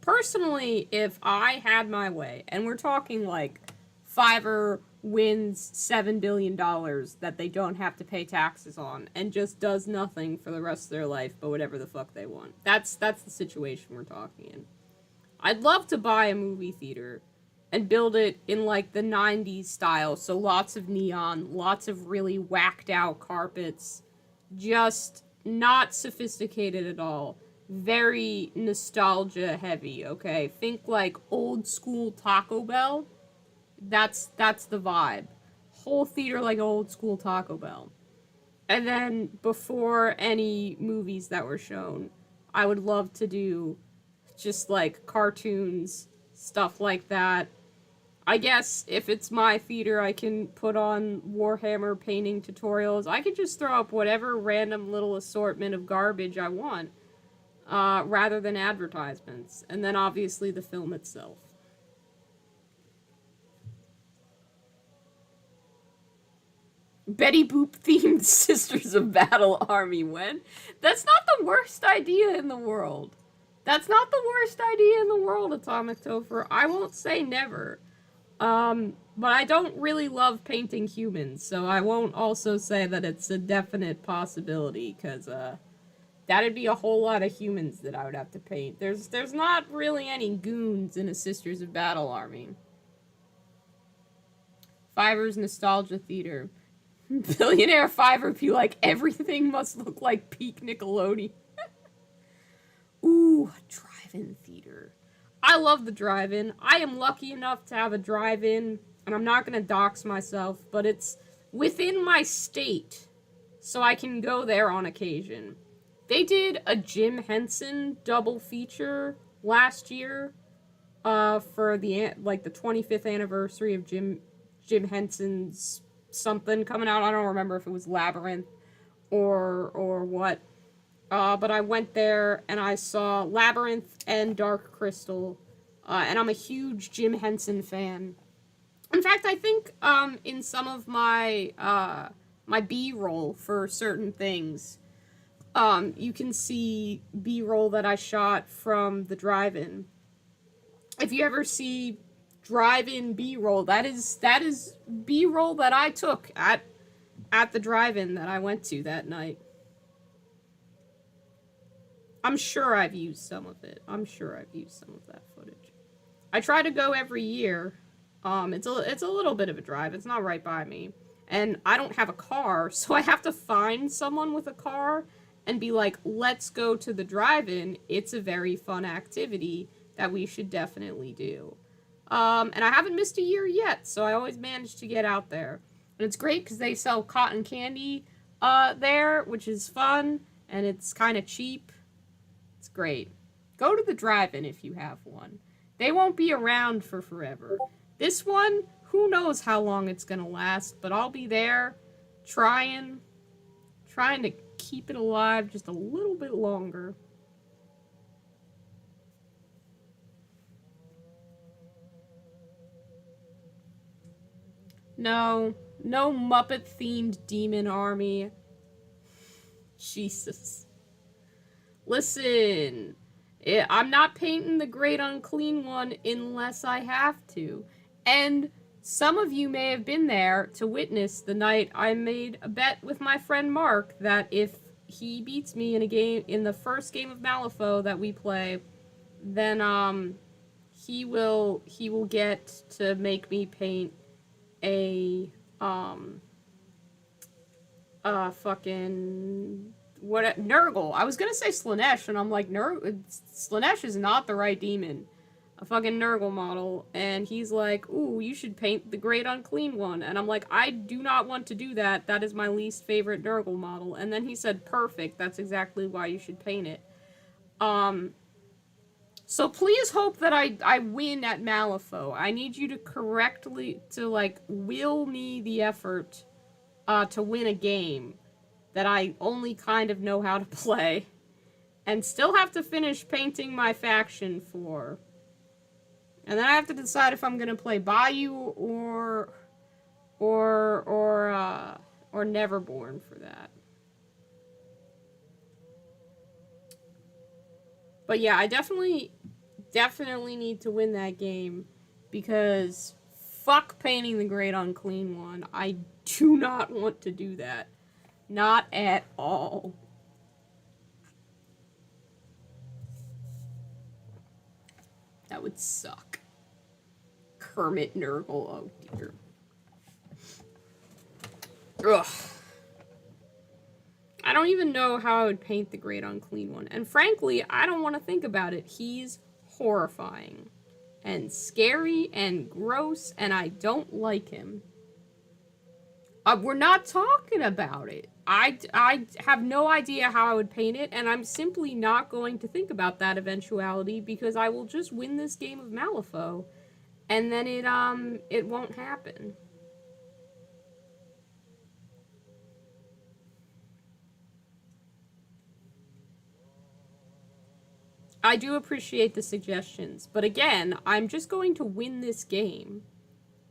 Personally, if I had my way, and we're talking like Fiverr wins $7 billion that they don't have to pay taxes on and just does nothing for the rest of their life but whatever the fuck they want. That's the situation we're talking in. I'd love to buy a movie theater and build it in like the 90s style, so lots of neon, lots of really whacked out carpets, just not sophisticated at all. Very nostalgia heavy, okay? Think like old school Taco Bell. That's the vibe. Whole theater like old school Taco Bell. And then before any movies that were shown, I would love to do just like cartoons, stuff like that. I guess if it's my theater, I can put on Warhammer painting tutorials. I could just throw up whatever random little assortment of garbage I want, rather than advertisements. And then obviously the film itself. Betty Boop themed Sisters of Battle Army when? That's not the worst idea in the world. That's not the worst idea in the world, Atomic Topher. I won't say never. But I don't really love painting humans, so I won't also say that it's a definite possibility, because, that'd be a whole lot of humans that I would have to paint. There's not really any goons in a Sisters of Battle Army. Fiverr's Nostalgia Theater. Billionaire Fiverr be like, everything must look like peak Nickelodeon. Ooh, drive-in theater. I love the drive-in. I am lucky enough to have a drive-in, and I'm not going to dox myself, but it's within my state, so I can go there on occasion. They did a Jim Henson double feature last year, for the 25th anniversary of Jim Henson's something coming out. I don't remember if it was Labyrinth or what. But I went there and I saw Labyrinth and Dark Crystal, and I'm a huge Jim Henson fan. In fact, I think in some of my my B-roll for certain things, you can see B-roll that I shot from the drive-in. If you ever see drive-in B-roll, that is B-roll that I took at the drive-in that I went to that night. I'm sure I've used some of it. I'm sure I've used some of that footage. I try to go every year. It's a little bit of a drive. It's not right by me. And I don't have a car, so I have to find someone with a car and be like, let's go to the drive-in. It's a very fun activity that we should definitely do. And I haven't missed a year yet, so I always manage to get out there. And it's great because they sell cotton candy there, which is fun, and it's kind of cheap. It's great. Go to the drive-in if you have one. They won't be around for forever. This one, who knows how long it's gonna last, but I'll be there trying to keep it alive just a little bit longer. No Muppet-themed demon army. Jesus. Listen, I'm not painting the Great Unclean One unless I have to. And some of you may have been there to witness the night I made a bet with my friend Mark that if he beats me in the first game of Malifaux that we play, then he will get to make me paint a fucking Nurgle. I was gonna say Slaanesh, and I'm like, Slaanesh is not the right demon. A fucking Nurgle model, and he's like, ooh, you should paint the Great Unclean One. And I'm like, I do not want to do that. That is my least favorite Nurgle model. And then he said, perfect, that's exactly why you should paint it. So please hope that I win at Malifaux. I need you to will me the effort, to win a game that I only kind of know how to play, and still have to finish painting my faction for. And then I have to decide if I'm gonna play Bayou or Neverborn for that. But yeah, I definitely need to win that game, because fuck painting the Great Unclean One. I do not want to do that. Not at all. That would suck. Kermit Nurgle, oh dear. Ugh. I don't even know how I would paint the Great Unclean One. And frankly, I don't want to think about it. He's horrifying. And scary and gross, and I don't like him. We're not talking about it. I have no idea how I would paint it, and I'm simply not going to think about that eventuality, because I will just win this game of Malifaux, and then it won't happen. I do appreciate the suggestions, but again, I'm just going to win this game.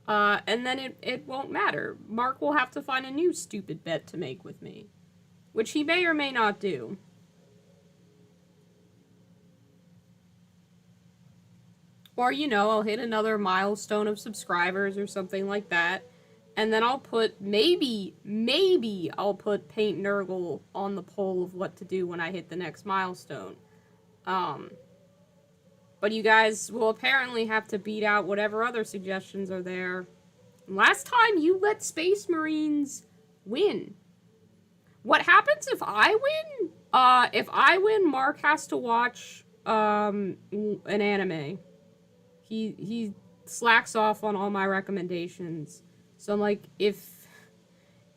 And then it won't matter. Mark will have to find a new stupid bet to make with me, which he may or may not do. Or, you know, I'll hit another milestone of subscribers or something like that. And then I'll put, maybe I'll put Paint Nurgle on the poll of what to do when I hit the next milestone. But you guys will apparently have to beat out whatever other suggestions are there. Last time you let Space Marines win. What happens if I win? If I win, Mark has to watch an anime. He slacks off on all my recommendations. So I'm like, if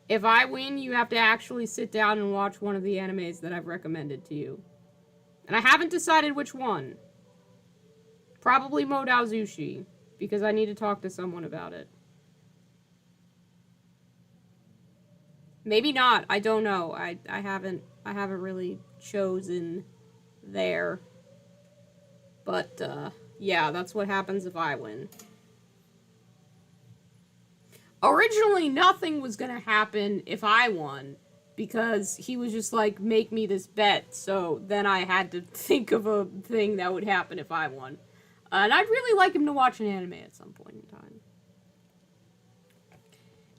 I win, you have to actually sit down and watch one of the animes that I've recommended to you. And I haven't decided which one. Probably Modao Zushi, because I need to talk to someone about it. Maybe not. I don't know. I haven't really chosen there. But yeah, that's what happens if I win. Originally, nothing was gonna happen if I won, because he was just like, make me this bet, so then I had to think of a thing that would happen if I won. And I'd really like him to watch an anime at some point in time.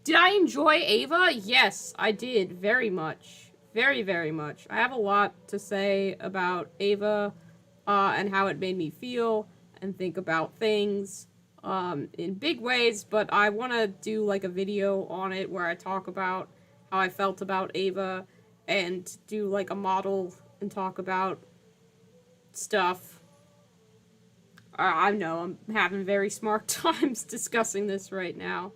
Did I enjoy Ava? Yes, I did, very much. Very, very much. I have a lot to say about Ava, and how it made me feel, and think about things, in big ways, but I want to do, like, a video on it where I talk about how I felt about Ava, and do, like, a model and talk about stuff. I know, I'm having very smart times discussing this right now.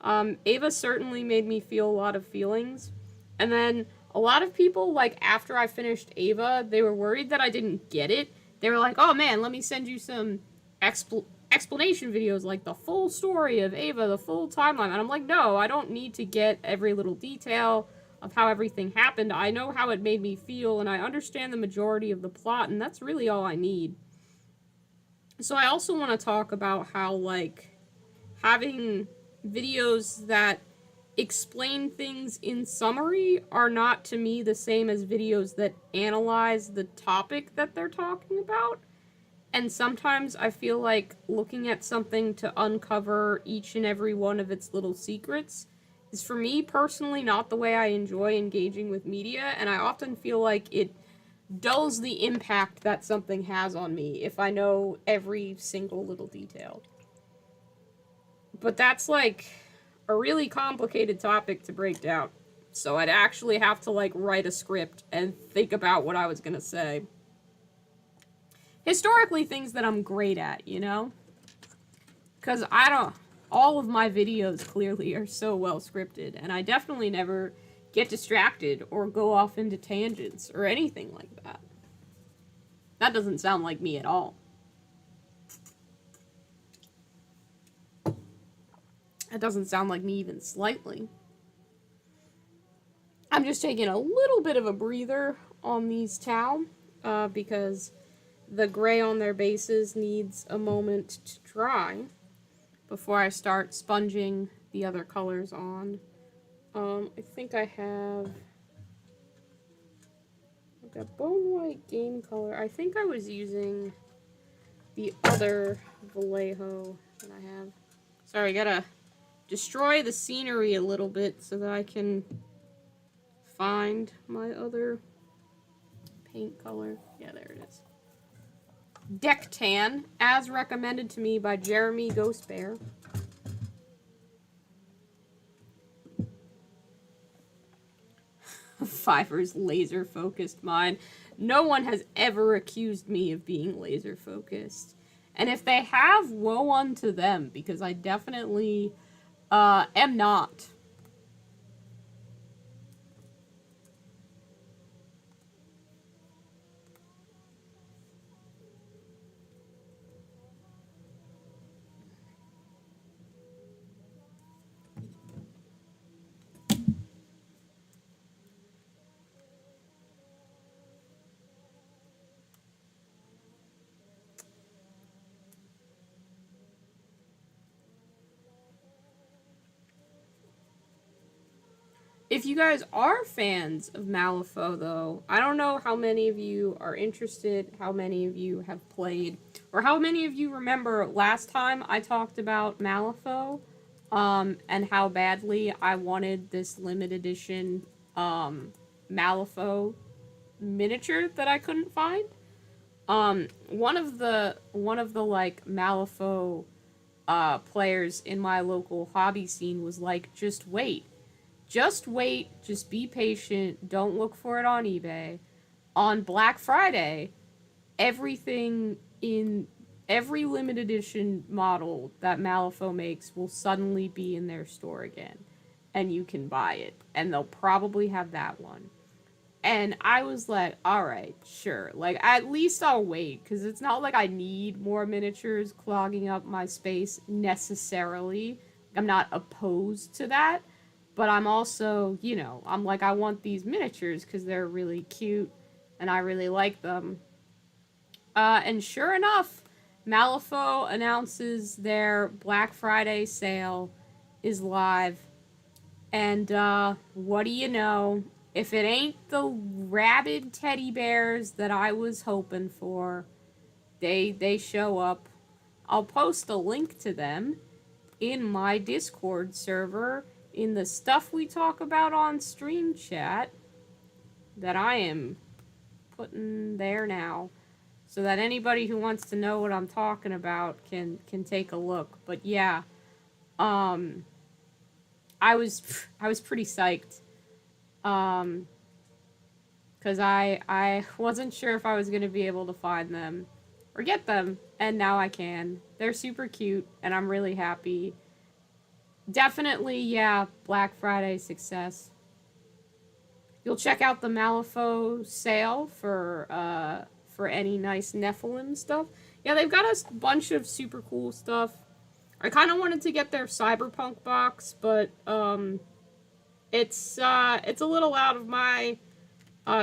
Ava certainly made me feel a lot of feelings. And then a lot of people, like, after I finished Ava, they were worried that I didn't get it. They were like, oh man, let me send you some explanation videos, like the full story of Ava, the full timeline. And I'm like, no, I don't need to get every little detail of how everything happened. I know how it made me feel, and I understand the majority of the plot, and that's really all I need. So I also want to talk about how, like, having videos that explain things in summary are not, to me, the same as videos that analyze the topic that they're talking about. And sometimes I feel like looking at something to uncover each and every one of its little secrets is, for me personally, not the way I enjoy engaging with media, and I often feel like it dulls the impact that something has on me if I know every single little detail. But that's, like, a really complicated topic to break down. So I'd actually have to, like, write a script and think about what I was gonna say. Historically, things that I'm great at, you know? Because all of my videos clearly are so well scripted, and I definitely never get distracted or go off into tangents or anything like that. That doesn't sound like me at all. That doesn't sound like me even slightly. I'm just taking a little bit of a breather on these Tau, because the gray on their bases needs a moment to dry before I start sponging the other colors on. I think I've got Bone White Game Color. I think I was using the other Vallejo that I have. Sorry, I gotta destroy the scenery a little bit so that I can find my other paint color. Yeah, there it is. Deck Tan, as recommended to me by Jeremy Ghost Bear. Fiverr's laser focused mine. No one has ever accused me of being laser focused. And if they have, woe unto them, because I definitely am not. If you guys are fans of Malifaux, though, I don't know how many of you are interested, how many of you have played, or how many of you remember last time I talked about Malifaux, and how badly I wanted this limited edition, Malifaux miniature that I couldn't find. One of the like Malifaux players in my local hobby scene was like, just wait, just be patient, don't look for it on eBay. On Black Friday, everything in every limited edition model that Malifaux makes will suddenly be in their store again. And you can buy it. And they'll probably have that one. And I was like, alright, sure. Like, at least I'll wait, because it's not like I need more miniatures clogging up my space necessarily. I'm not opposed to that. But I'm also, I'm like, I want these miniatures because they're really cute and I really like them. And sure enough, Malifaux announces their Black Friday sale is live. And what do you know? If it ain't the rabid teddy bears that I was hoping for, they show up. I'll post a link to them in my Discord server in the stuff we talk about on stream chat that I am putting there now, so that anybody who wants to know what I'm talking about can take a look. But yeah, I was pretty psyched, because I wasn't sure if I was gonna be able to find them or get them, and now I can. They're super cute, and I'm really happy. Definitely, yeah, Black Friday success. You'll check out the Malifaux sale for any nice Nephilim stuff. Yeah, they've got a bunch of super cool stuff. I kind of wanted to get their Cyberpunk box, but it's a little out of my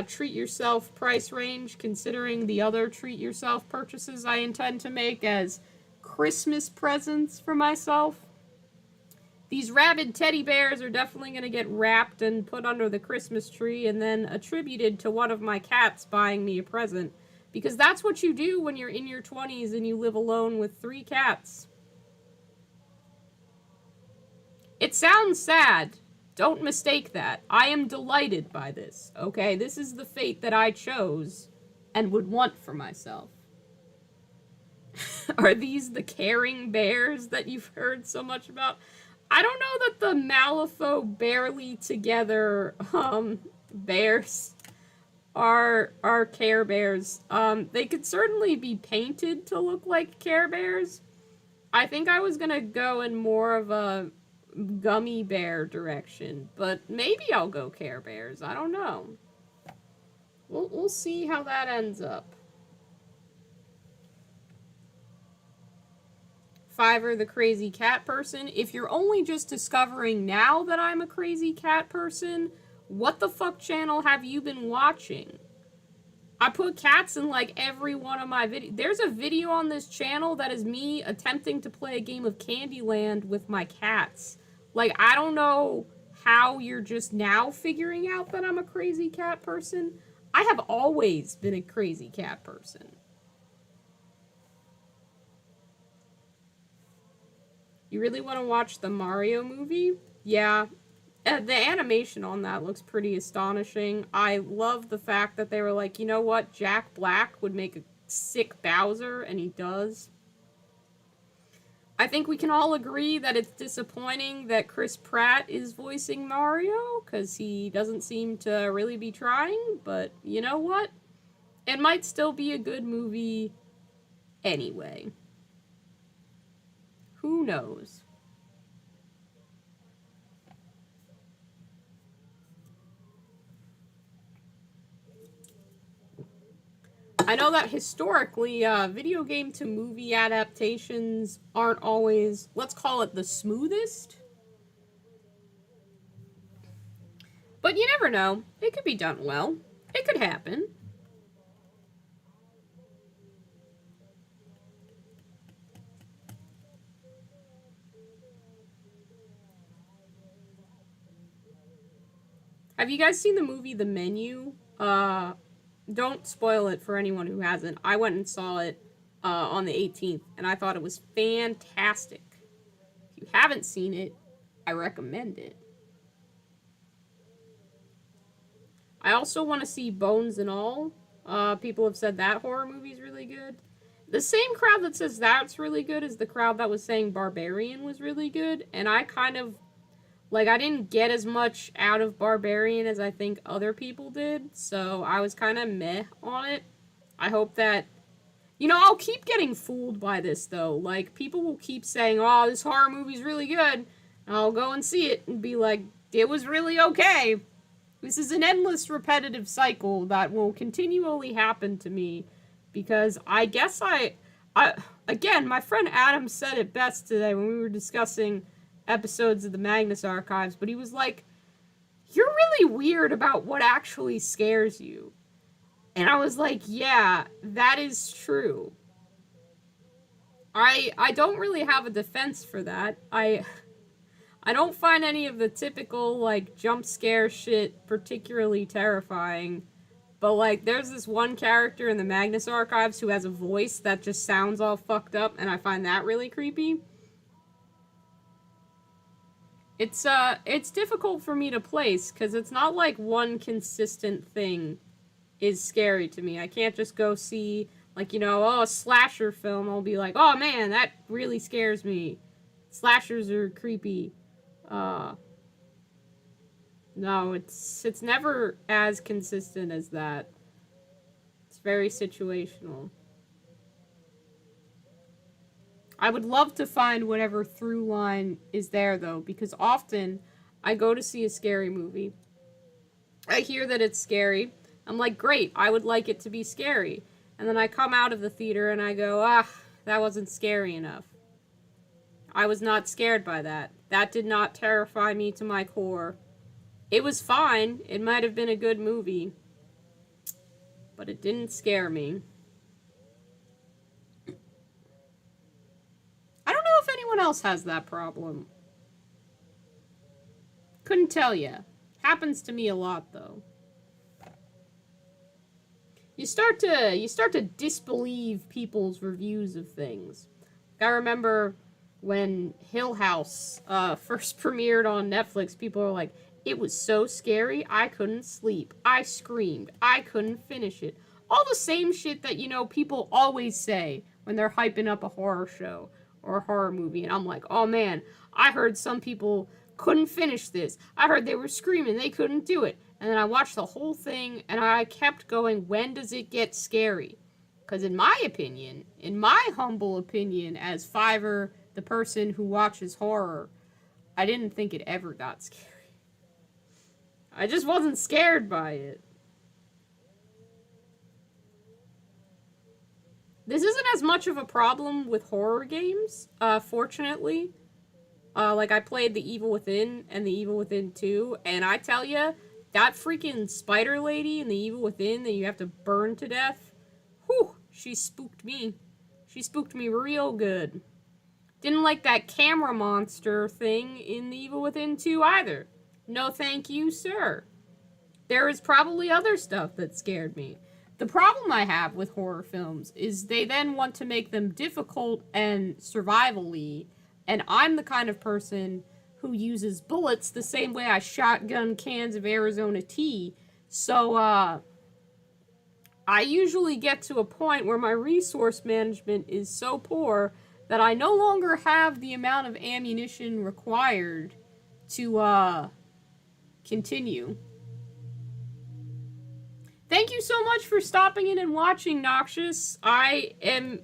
treat yourself price range, considering the other treat yourself purchases I intend to make as Christmas presents for myself. These rabid teddy bears are definitely going to get wrapped and put under the Christmas tree and then attributed to one of my cats buying me a present. Because that's what you do when you're in your 20s and you live alone with 3 cats. It sounds sad. Don't mistake that. I am delighted by this, okay? This is the fate that I chose and would want for myself. Are these the caring bears that you've heard so much about? I don't know that the Malifaux barely together bears are Care Bears. They could certainly be painted to look like Care Bears. I think I was gonna go in more of a gummy bear direction, but maybe I'll go Care Bears. I don't know. We'll see how that ends up. Fiverr the crazy cat person. If you're only just discovering now that I'm a crazy cat person, what the fuck channel have you been watching? I put cats in like every one of my videos. There's a video on this channel that is me attempting to play a game of Candyland with my cats. Like, I don't know how you're just now figuring out that I'm a crazy cat person. I have always been a crazy cat person. You really want to watch the Mario movie? Yeah. The animation on that looks pretty astonishing. I love the fact that they were like, you know what? Jack Black would make a sick Bowser, and he does. I think we can all agree that it's disappointing that Chris Pratt is voicing Mario, because he doesn't seem to really be trying, but you know what? It might still be a good movie anyway. Who knows? I know that historically, video game to movie adaptations aren't always, let's call it, the smoothest. But you never know. It could be done well. It could happen. Have you guys seen the movie The Menu? Don't spoil it for anyone who hasn't. I went and saw it on the 18th, and I thought it was fantastic. If you haven't seen it, I recommend it. I also want to see Bones and All. People have said that horror movie is really good. The same crowd that says that's really good is the crowd that was saying Barbarian was really good, and I kind of, like, I didn't get as much out of Barbarian as I think other people did, so I was kind of meh on it. I hope that, you know, I'll keep getting fooled by this, though. Like, people will keep saying, oh, this horror movie's really good, and I'll go and see it and be like, it was really okay. This is an endless repetitive cycle that will continually happen to me, because I guess again, my friend Adam said it best today when we were discussing episodes of the Magnus Archives, but he was like, you're really weird about what actually scares you. And I was like, yeah, that is true. I don't really have a defense for that. I don't find any of the typical, like, jump scare shit particularly terrifying. But, like, there's this one character in the Magnus Archives who has a voice that just sounds all fucked up, and I find that really creepy. It's difficult for me to place, because it's not like one consistent thing is scary to me. I can't just go see, like, you know, oh, a slasher film, I'll be like, oh man, that really scares me. Slashers are creepy. No, it's never as consistent as that. It's very situational. I would love to find whatever through line is there, though, because often I go to see a scary movie. I hear that it's scary. I'm like, great, I would like it to be scary. And then I come out of the theater and I go, that wasn't scary enough. I was not scared by that. That did not terrify me to my core. It was fine. It might have been a good movie. But it didn't scare me. I don't know if anyone else has that problem. Couldn't tell you. Happens to me a lot, though. You start to disbelieve people's reviews of things. I remember when Hill House first premiered on Netflix, people were like, it was so scary, I couldn't sleep. I screamed. I couldn't finish it. All the same shit that, you know, people always say when they're hyping up a horror show or a horror movie. And I'm like, oh man, I heard some people couldn't finish this. I heard they were screaming, they couldn't do it. And then I watched the whole thing, and I kept going, when does it get scary? Because in my opinion, in my humble opinion, as Fiverr, the person who watches horror, I didn't think it ever got scary. I just wasn't scared by it. This isn't as much of a problem with horror games, fortunately. Like, I played The Evil Within and The Evil Within 2, and I tell ya, that freaking spider lady in The Evil Within that you have to burn to death, whew, she spooked me. She spooked me real good. Didn't like that camera monster thing in The Evil Within 2 either. No thank you, sir. There is probably other stuff that scared me. The problem I have with horror films is they then want to make them difficult and survival-y, and I'm the kind of person who uses bullets the same way I shotgun cans of Arizona tea. So, I usually get to a point where my resource management is so poor that I no longer have the amount of ammunition required to, continue. Thank you so much for stopping in and watching, Noxious. I am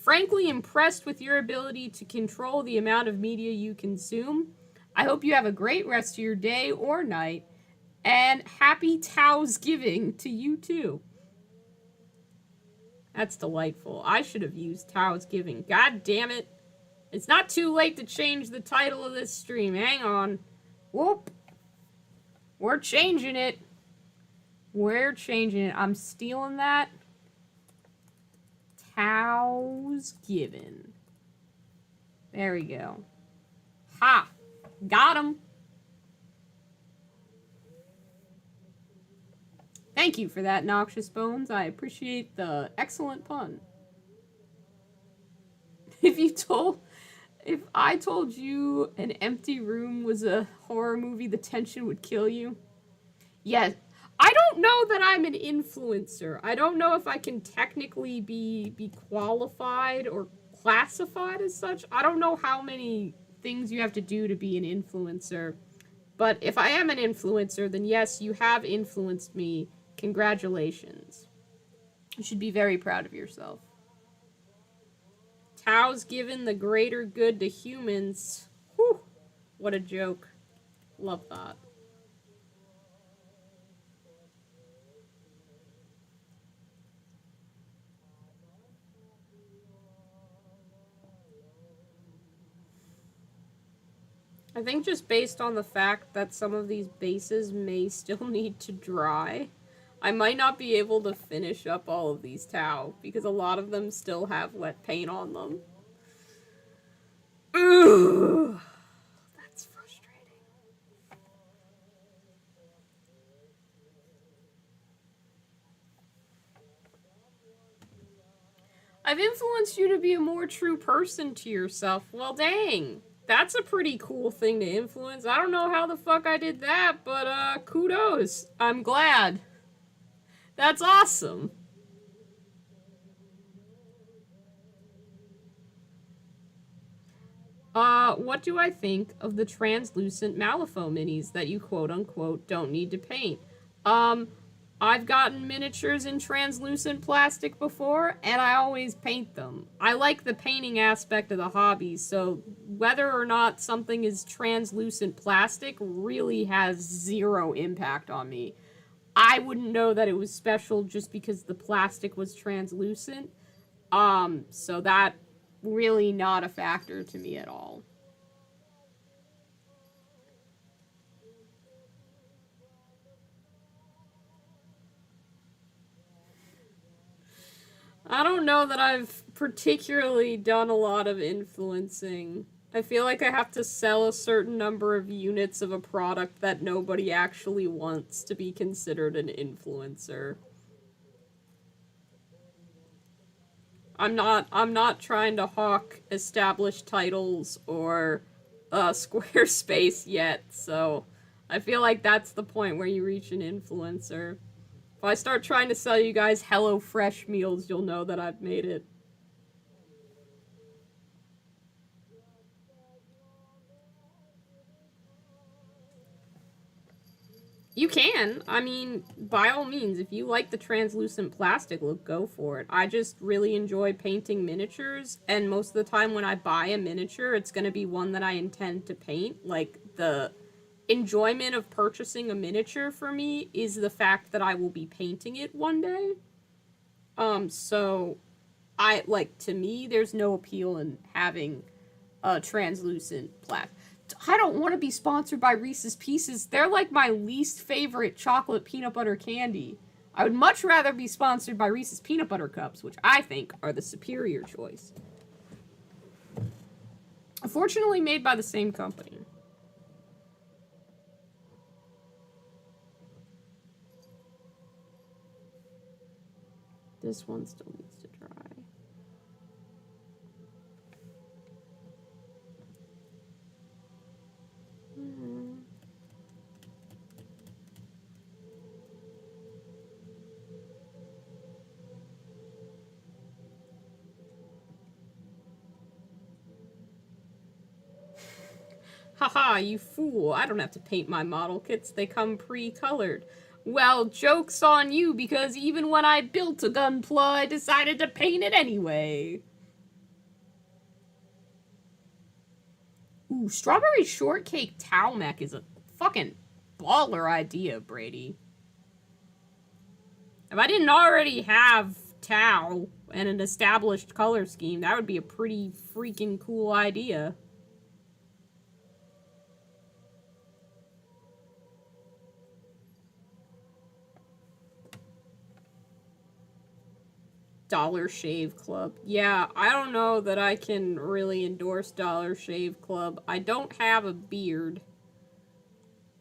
frankly impressed with your ability to control the amount of media you consume. I hope you have a great rest of your day or night, and happy Towsgiving to you too. That's delightful. I should have used Towsgiving. God damn it. It's not too late to change the title of this stream. Hang on. Whoop. We're changing it. We're changing it. I'm stealing that. Towsgiving. There we go. Ha! Got him. Thank you for that, Noxious Bones. I appreciate the excellent pun. If I told you an empty room was a horror movie, the tension would kill you. Yes. I don't know that I'm an influencer. I don't know if I can technically be qualified or classified as such. I don't know how many things you have to do to be an influencer. But if I am an influencer, then yes, you have influenced me. Congratulations. You should be very proud of yourself. Tao's given the greater good to humans. Whew. What a joke. Love that. I think just based on the fact that some of these bases may still need to dry, I might not be able to finish up all of these Tau, because a lot of them still have wet paint on them. Ugh, that's frustrating. I've influenced you to be a more true person to yourself. Well, dang. That's a pretty cool thing to influence. I don't know how the fuck I did that, but kudos. I'm glad. That's awesome. What do I think of the translucent Malifaux minis that you quote-unquote don't need to paint? I've gotten miniatures in translucent plastic before, and I always paint them. I like the painting aspect of the hobby, so whether or not something is translucent plastic really has zero impact on me. I wouldn't know that it was special just because the plastic was translucent. So that really not a factor to me at all. I don't know that I've particularly done a lot of influencing. I feel like I have to sell a certain number of units of a product that nobody actually wants to be considered an influencer. I'm not trying to hawk established titles or Squarespace yet, so I feel like that's the point where you reach an influencer. If I start trying to sell you guys HelloFresh meals, you'll know that I've made it. You can. I mean, by all means, if you like the translucent plastic look, go for it. I just really enjoy painting miniatures, and most of the time when I buy a miniature, it's going to be one that I intend to paint. Like, the enjoyment of purchasing a miniature for me is the fact that I will be painting it one day. So to me, there's no appeal in having a translucent plastic. I don't want to be sponsored by Reese's Pieces. They're like my least favorite chocolate peanut butter candy. I would much rather be sponsored by Reese's Peanut Butter Cups, which I think are the superior choice. Unfortunately, made by the same company. This one still needs to dry. Haha, you fool. I don't have to paint my model kits. They come pre-colored. Well, joke's on you, because even when I built a Gunpla, I decided to paint it anyway. Ooh, strawberry shortcake Tau mech is a fucking baller idea, Brady. If I didn't already have Tau and an established color scheme, that would be a pretty freaking cool idea. Dollar Shave Club. Yeah, I don't know that I can really endorse Dollar Shave Club. I don't have a beard.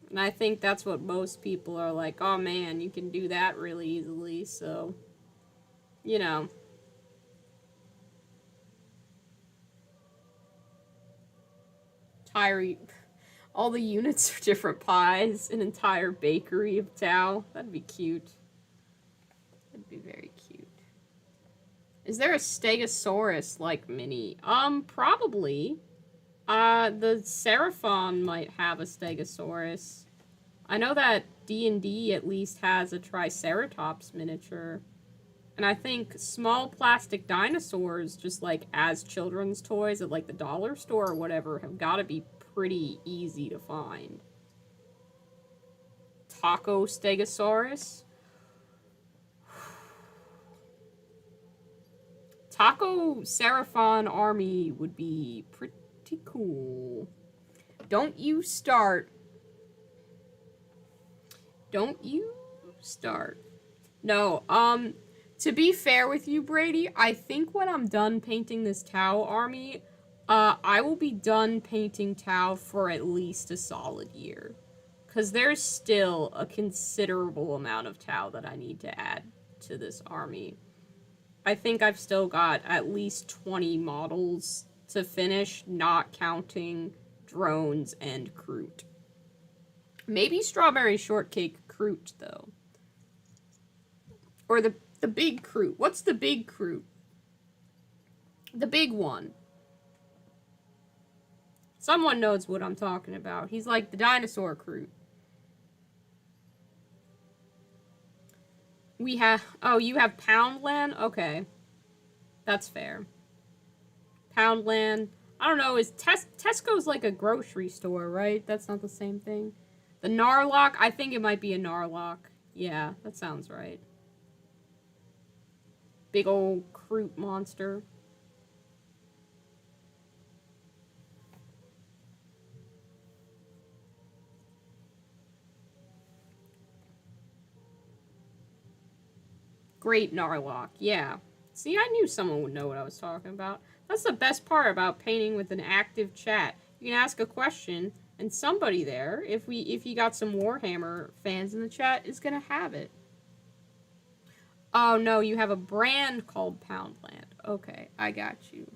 And I think that's what most people are like, oh man, you can do that really easily, so, you know. Entire, all the units are different pies, an entire bakery of Tau. That'd be cute. That'd be very cute. Is there a Stegosaurus-like mini? Probably. The Seraphon might have a Stegosaurus. I know that D&D at least has a Triceratops miniature. And I think small plastic dinosaurs, just like as children's toys at like the dollar store or whatever, have got to be pretty easy to find. Taco Stegosaurus? Taco Seraphon army would be pretty cool. Don't you start. Don't you start. No, to be fair with you, Brady, I think when I'm done painting this Tau army, I will be done painting Tau for at least a solid year. Because there's still a considerable amount of Tau that I need to add to this army. I think I've still got at least 20 models to finish, not counting drones and Kroot. Maybe Strawberry Shortcake Kroot, though. Or the big Kroot. What's the big Kroot? The big one. Someone knows what I'm talking about. He's like the dinosaur Kroot. We have... Oh, you have Poundland? Okay. That's fair. Poundland. I don't know, is Tesco's like a grocery store, right? That's not the same thing. The Narlock? I think it might be a Narlock. Yeah, that sounds right. Big old Kroot monster. Great Narlock, yeah. See, I knew someone would know what I was talking about. That's the best part about painting with an active chat. You can ask a question, and somebody there, if you got some Warhammer fans in the chat, is gonna have it. Oh no, you have a brand called Poundland. Okay, I got you.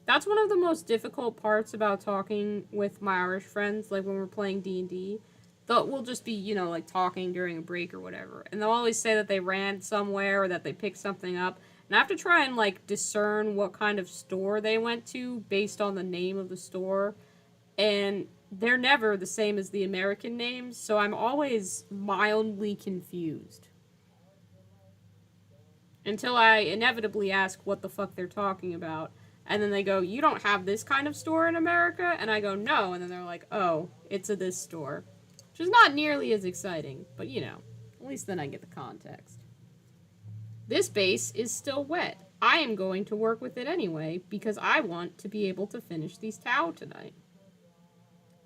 That's one of the most difficult parts about talking with my Irish friends, like when we're playing D&D. We'll just be, you know, like talking during a break or whatever. And they'll always say that they ran somewhere or that they picked something up. And I have to try and, like, discern what kind of store they went to based on the name of the store. And they're never the same as the American names, so I'm always mildly confused. Until I inevitably ask what the fuck they're talking about. And then they go, you don't have this kind of store in America? And I go, no. And then they're like, oh, it's a this store. Which is not nearly as exciting, but you know, at least then I get the context. This base is still wet. I am going to work with it anyway, because I want to be able to finish these Tau tonight.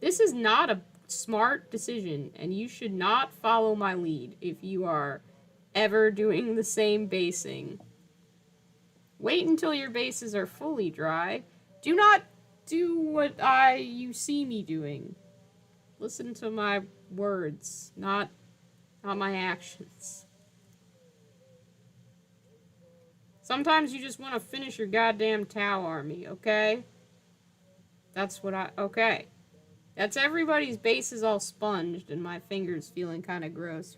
This is not a smart decision, and you should not follow my lead if you are ever doing the same basing. Wait until your bases are fully dry. Do not do what you see me doing. Listen to my words, not my actions. Sometimes you just want to finish your goddamn Tau army, okay? That's what okay. That's everybody's bases all sponged and my fingers feeling kind of gross.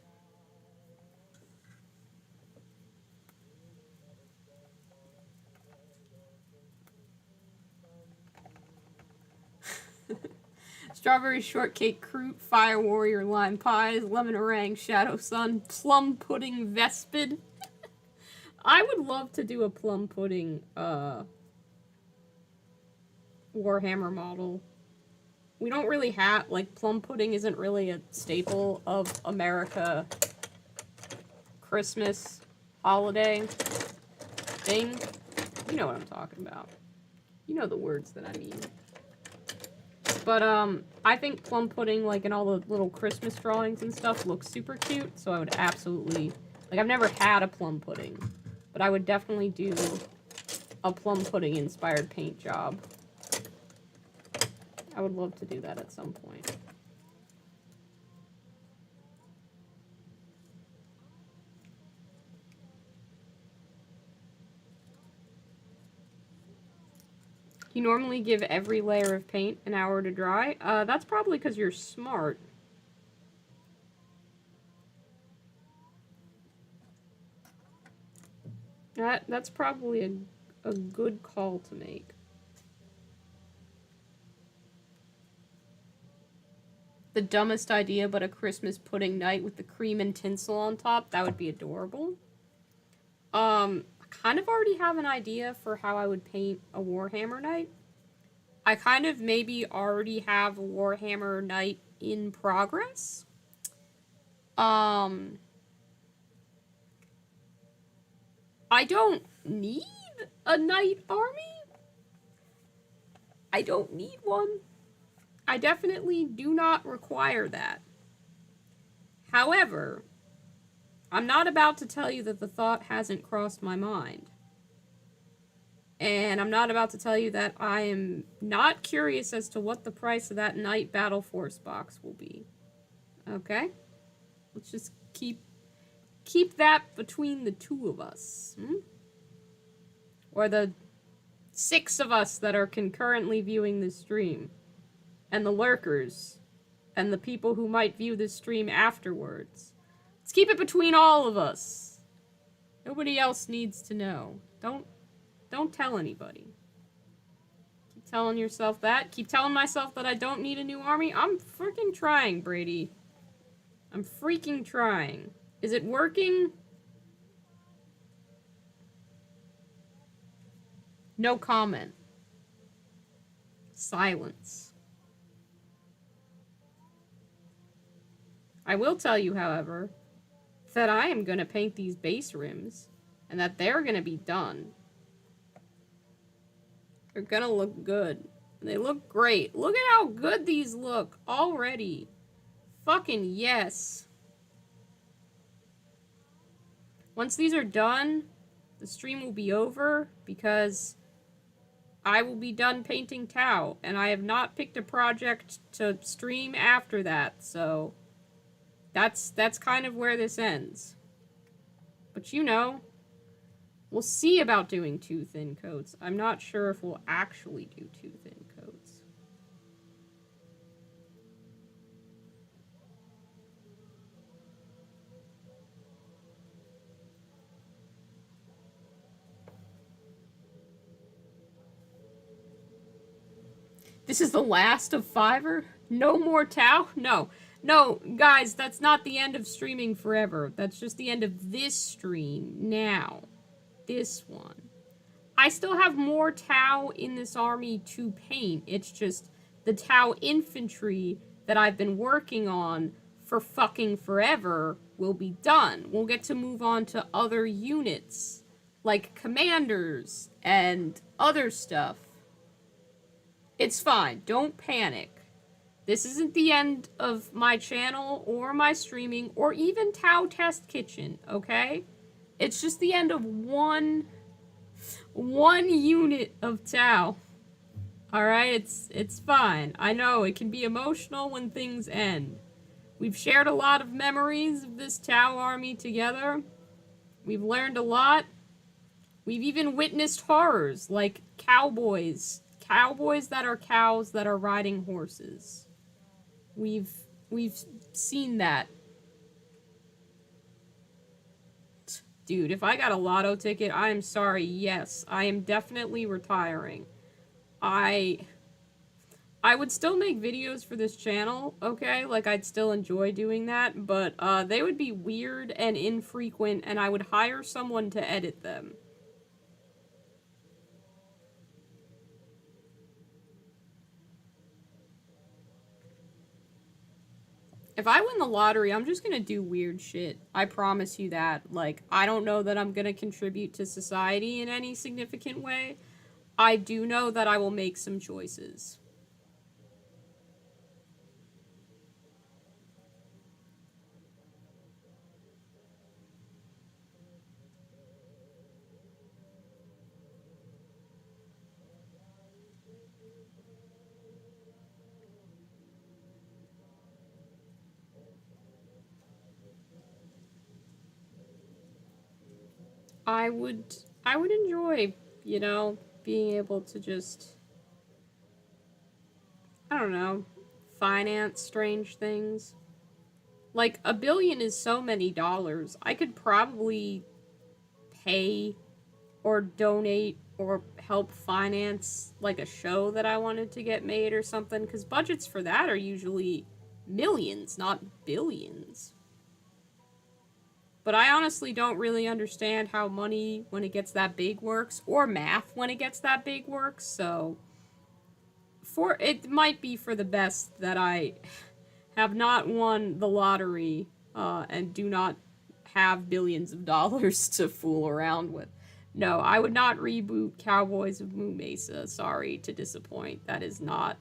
Strawberry Shortcake Kroot, Fire Warrior Lime Pies, Lemon Meringue, Shadow Sun, Plum Pudding Vespid. I would love to do a Plum Pudding Warhammer model. We don't really have, like, Plum Pudding isn't really a staple of America Christmas holiday thing. You know what I'm talking about. You know the words that I mean. But, I think plum pudding, like, in all the little Christmas drawings and stuff, looks super cute, so I would absolutely... Like, I've never had a plum pudding, but I would definitely do a plum pudding-inspired paint job. I would love to do that at some point. You normally give every layer of paint an hour to dry. That's probably because you're smart. That's probably a good call to make. The dumbest idea, but a Christmas pudding night with the cream and tinsel on top. That would be adorable. I kind of already have an idea for how I would paint a Warhammer night. I kind of maybe already have a Warhammer night in progress. I don't need a knight army. I don't need one. I definitely do not require that. However, I'm not about to tell you that the thought hasn't crossed my mind. And I'm not about to tell you that I am not curious as to what the price of that Knight Battle Force box will be. Okay? Let's just keep that between the two of us. Or the 6 of us that are concurrently viewing this stream. And the lurkers. And the people who might view this stream afterwards. Let's keep it between all of us. Nobody else needs to know. Don't tell anybody. Keep telling yourself that. Keep telling myself that I don't need a new army. I'm freaking trying, Brady. I'm freaking trying. Is it working? No comment. Silence. I will tell you, however, that I am going to paint these base rims, and that they're going to be done. They're going to look good. They look great. Look at how good these look already. Fucking yes. Once these are done, the stream will be over because I will be done painting Tau, and I have not picked a project to stream after that, so that's kind of where this ends. But you know, we'll see about doing 2 thin coats. I'm not sure if we'll actually do 2 thin coats. This is the last of Fiverr? No more Tau? No. No, guys, that's not the end of streaming forever. That's just the end of this stream now. This one. I still have more Tau in this army to paint. It's just the Tau infantry that I've been working on for fucking forever will be done. We'll get to move on to other units, like commanders and other stuff. It's fine. Don't panic. This isn't the end of my channel or my streaming or even Tau Test Kitchen, okay? It's just the end of one unit of Tau. Alright, it's fine. I know, it can be emotional when things end. We've shared a lot of memories of this Tau army together. We've learned a lot. We've even witnessed horrors, like cowboys. Cowboys that are cows that are riding horses. We've seen that. Dude, if I got a lotto ticket, I am sorry. Yes, I am definitely retiring. I would still make videos for this channel, okay? Like, I'd still enjoy doing that, but they would be weird and infrequent, and I would hire someone to edit them. If I win the lottery, I'm just gonna do weird shit. I promise you that. Like, I don't know that I'm gonna contribute to society in any significant way. I do know that I will make some choices. I would I would enjoy, being able to just, I don't know, finance strange things. Like $1 billion is so many dollars. I could probably pay or donate or help finance like a show that I wanted to get made or something, cuz budgets for that are usually millions, not billions. But I honestly don't really understand how money when it gets that big works, or math when it gets that big works. So for it might be for the best that I have not won the lottery, and do not have billions of dollars to fool around with. No, I would not reboot Cowboys of Moo Mesa. Sorry to disappoint. That is not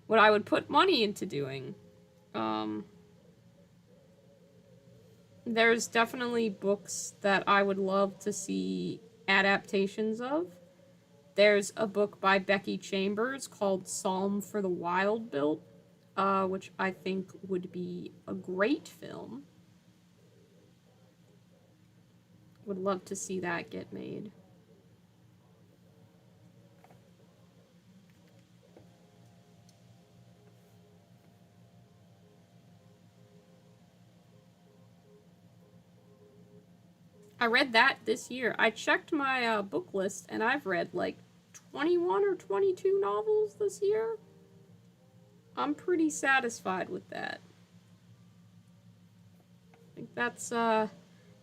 what I would put money into doing. Um, there's definitely books that I would love to see adaptations of. There's a book by Becky Chambers called Psalm for the Wild Built, which I think would be a great film. Would love to see that get made. I read that this year. I checked my book list, and I've read like 21 or 22 novels this year. I'm pretty satisfied with that. I think that's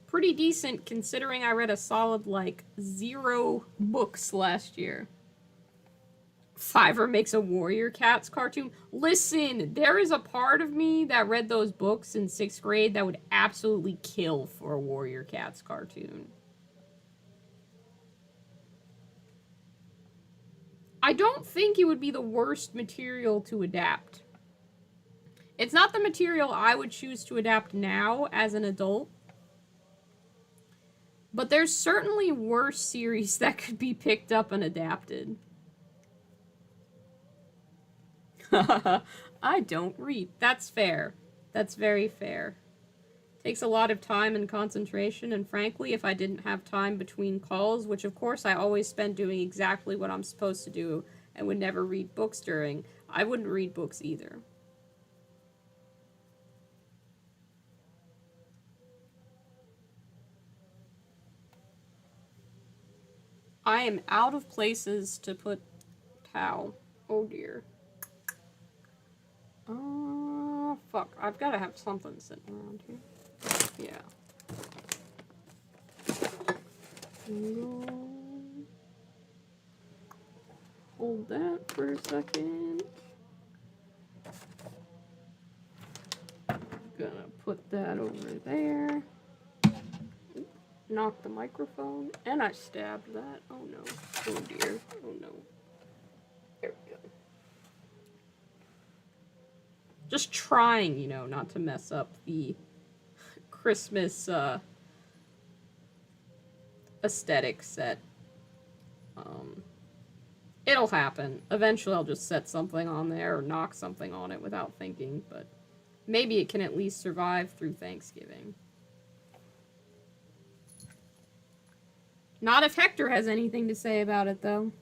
pretty decent considering I read a solid like 0 books last year. Fiverr makes a Warrior Cats cartoon. Listen, there is a part of me that read those books in 6th grade that would absolutely kill for a Warrior Cats cartoon. I don't think it would be the worst material to adapt. It's not the material I would choose to adapt now as an adult, but there's certainly worse series that could be picked up and adapted. I don't read. That's fair. That's very fair. Takes a lot of time and concentration, and frankly, if I didn't have time between calls, which of course I always spend doing exactly what I'm supposed to do and would never read books during, I wouldn't read books either. I am out of places to put towel. Oh dear. Fuck. I've got to have something sitting around here. Yeah. Hold that for a second. Gonna put that over there. Knock the microphone, and I stabbed that. Oh no. Oh dear. Oh no. There we go. Just trying, not to mess up the Christmas aesthetic set. It'll happen. Eventually I'll just set something on there or knock something on it without thinking, but maybe it can at least survive through Thanksgiving. Not if Hector has anything to say about it, though.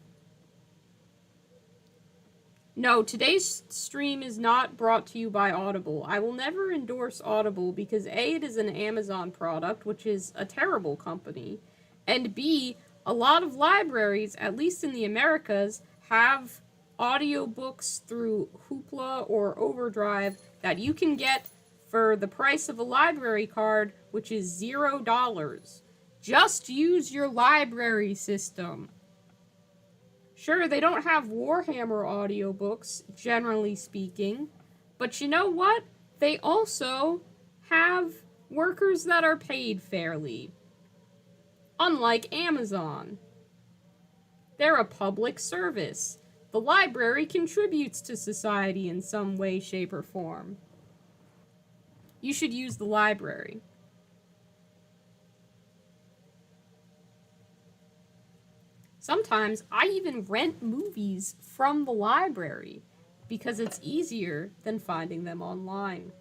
No, today's stream is not brought to you by Audible. I will never endorse Audible because A, it is an Amazon product, which is a terrible company, and B, a lot of libraries, at least in the Americas, have audiobooks through Hoopla or Overdrive that you can get for the price of a library card, which is $0. Just use your library system. Sure, they don't have Warhammer audiobooks, generally speaking, but you know what? They also have workers that are paid fairly. Unlike Amazon. They're a public service. The library contributes to society in some way, shape, or form. You should use the library. Sometimes I even rent movies from the library because it's easier than finding them online.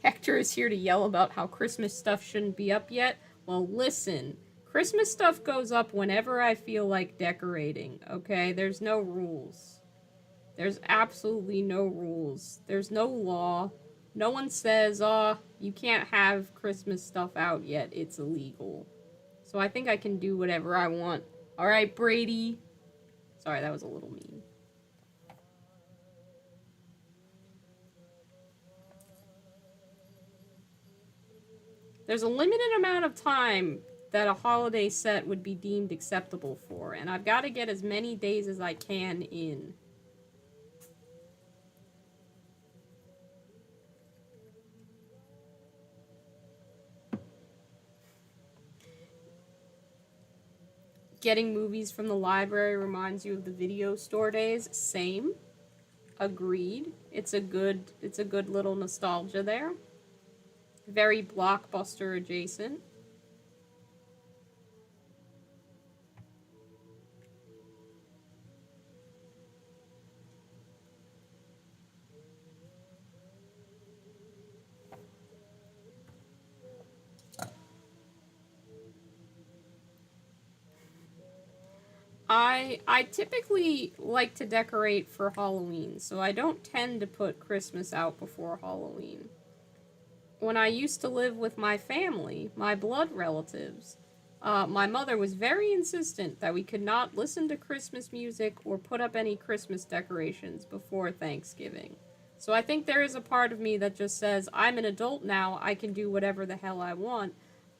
Hector is here to yell about how Christmas stuff shouldn't be up yet. Well, listen. Christmas stuff goes up whenever I feel like decorating, okay? There's no rules. There's absolutely no rules. There's no law. No one says, oh, you can't have Christmas stuff out yet. It's illegal. So I think I can do whatever I want. Alright, Brady. Sorry, that was a little mean. There's a limited amount of time that a holiday set would be deemed acceptable for, and I've got to get as many days as I can in. Getting movies from the library reminds you of the video store days. Same. Agreed. It's a good little nostalgia there. Very Blockbuster adjacent. I typically like to decorate for Halloween, so I don't tend to put Christmas out before Halloween. When I used to live with my family, my blood relatives, my mother was very insistent that we could not listen to Christmas music or put up any Christmas decorations before Thanksgiving. So I think there is a part of me that just says, I'm an adult now, I can do whatever the hell I want,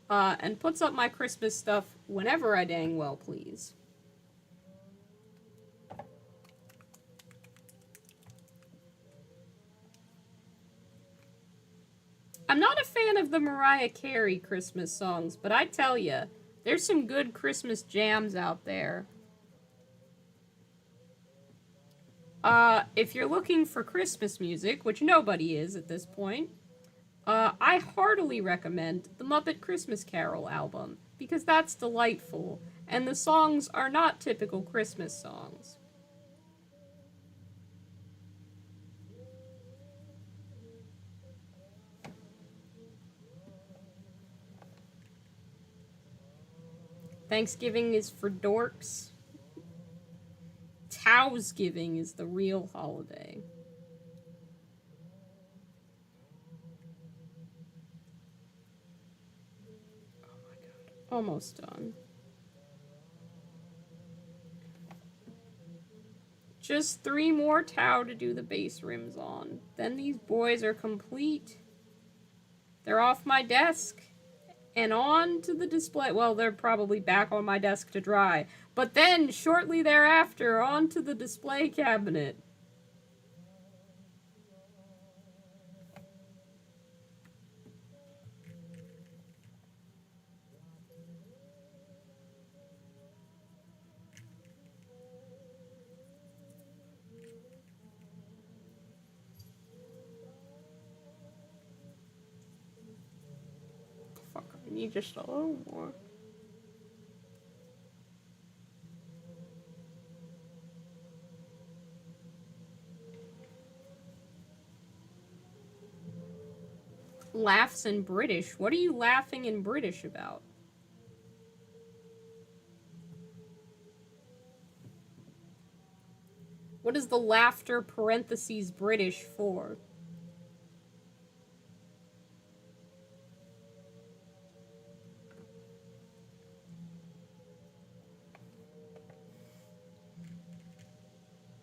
and puts up my Christmas stuff whenever I dang well please. I'm not a fan of the Mariah Carey Christmas songs, but I tell ya, there's some good Christmas jams out there. If you're looking for Christmas music, which nobody is at this point, I heartily recommend the Muppet Christmas Carol album, because that's delightful, and the songs are not typical Christmas songs. Thanksgiving is for dorks. Towsgiving is the real holiday. Oh my god. Almost done. Just 3 more Tau to do the base rims on. Then these boys are complete. They're off my desk. And on to the display. Well, they're probably back on my desk to dry. But then, shortly thereafter, onto the display cabinet. Fuck, I need just a little more. Laughs in British? What are you laughing in British about? What is the laughter parentheses British for?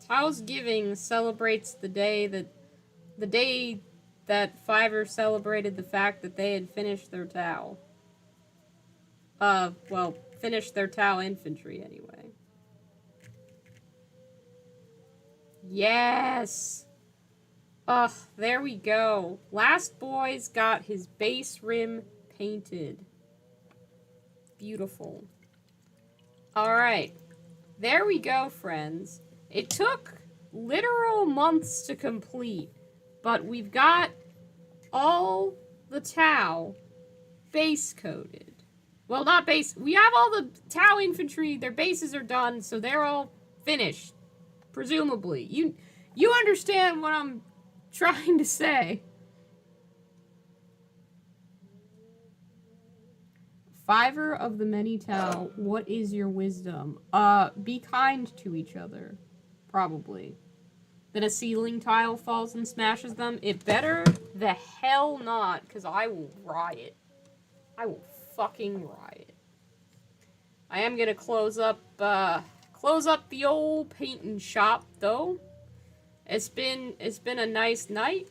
Towsgiving celebrates the day that Fiverr celebrated the fact that they had finished their Tau. Well, finished their Tau infantry anyway. Yes! Ugh, there we go. Last boy's got his base rim painted. Beautiful. Alright. There we go, friends. It took literal months to complete, but we've got all the Tau base coated. Well, not base. We have all the Tau infantry. Their bases are done, so they're all finished. Presumably. You understand what I'm trying to say. Fiver of the many tell, what is your wisdom? Be kind to each other. Probably. That a ceiling tile falls and smashes them? It better the hell not, because I will riot. I will fucking riot. I am gonna close up the old painting shop, though. It's been a nice night.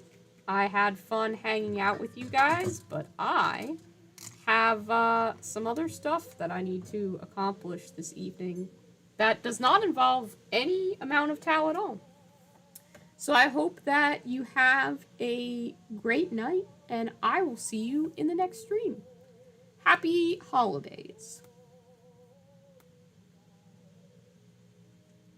I had fun hanging out with you guys, but I have some other stuff that I need to accomplish this evening that does not involve any amount of Tau at all. So I hope that you have a great night, and I will see you in the next stream. Happy holidays.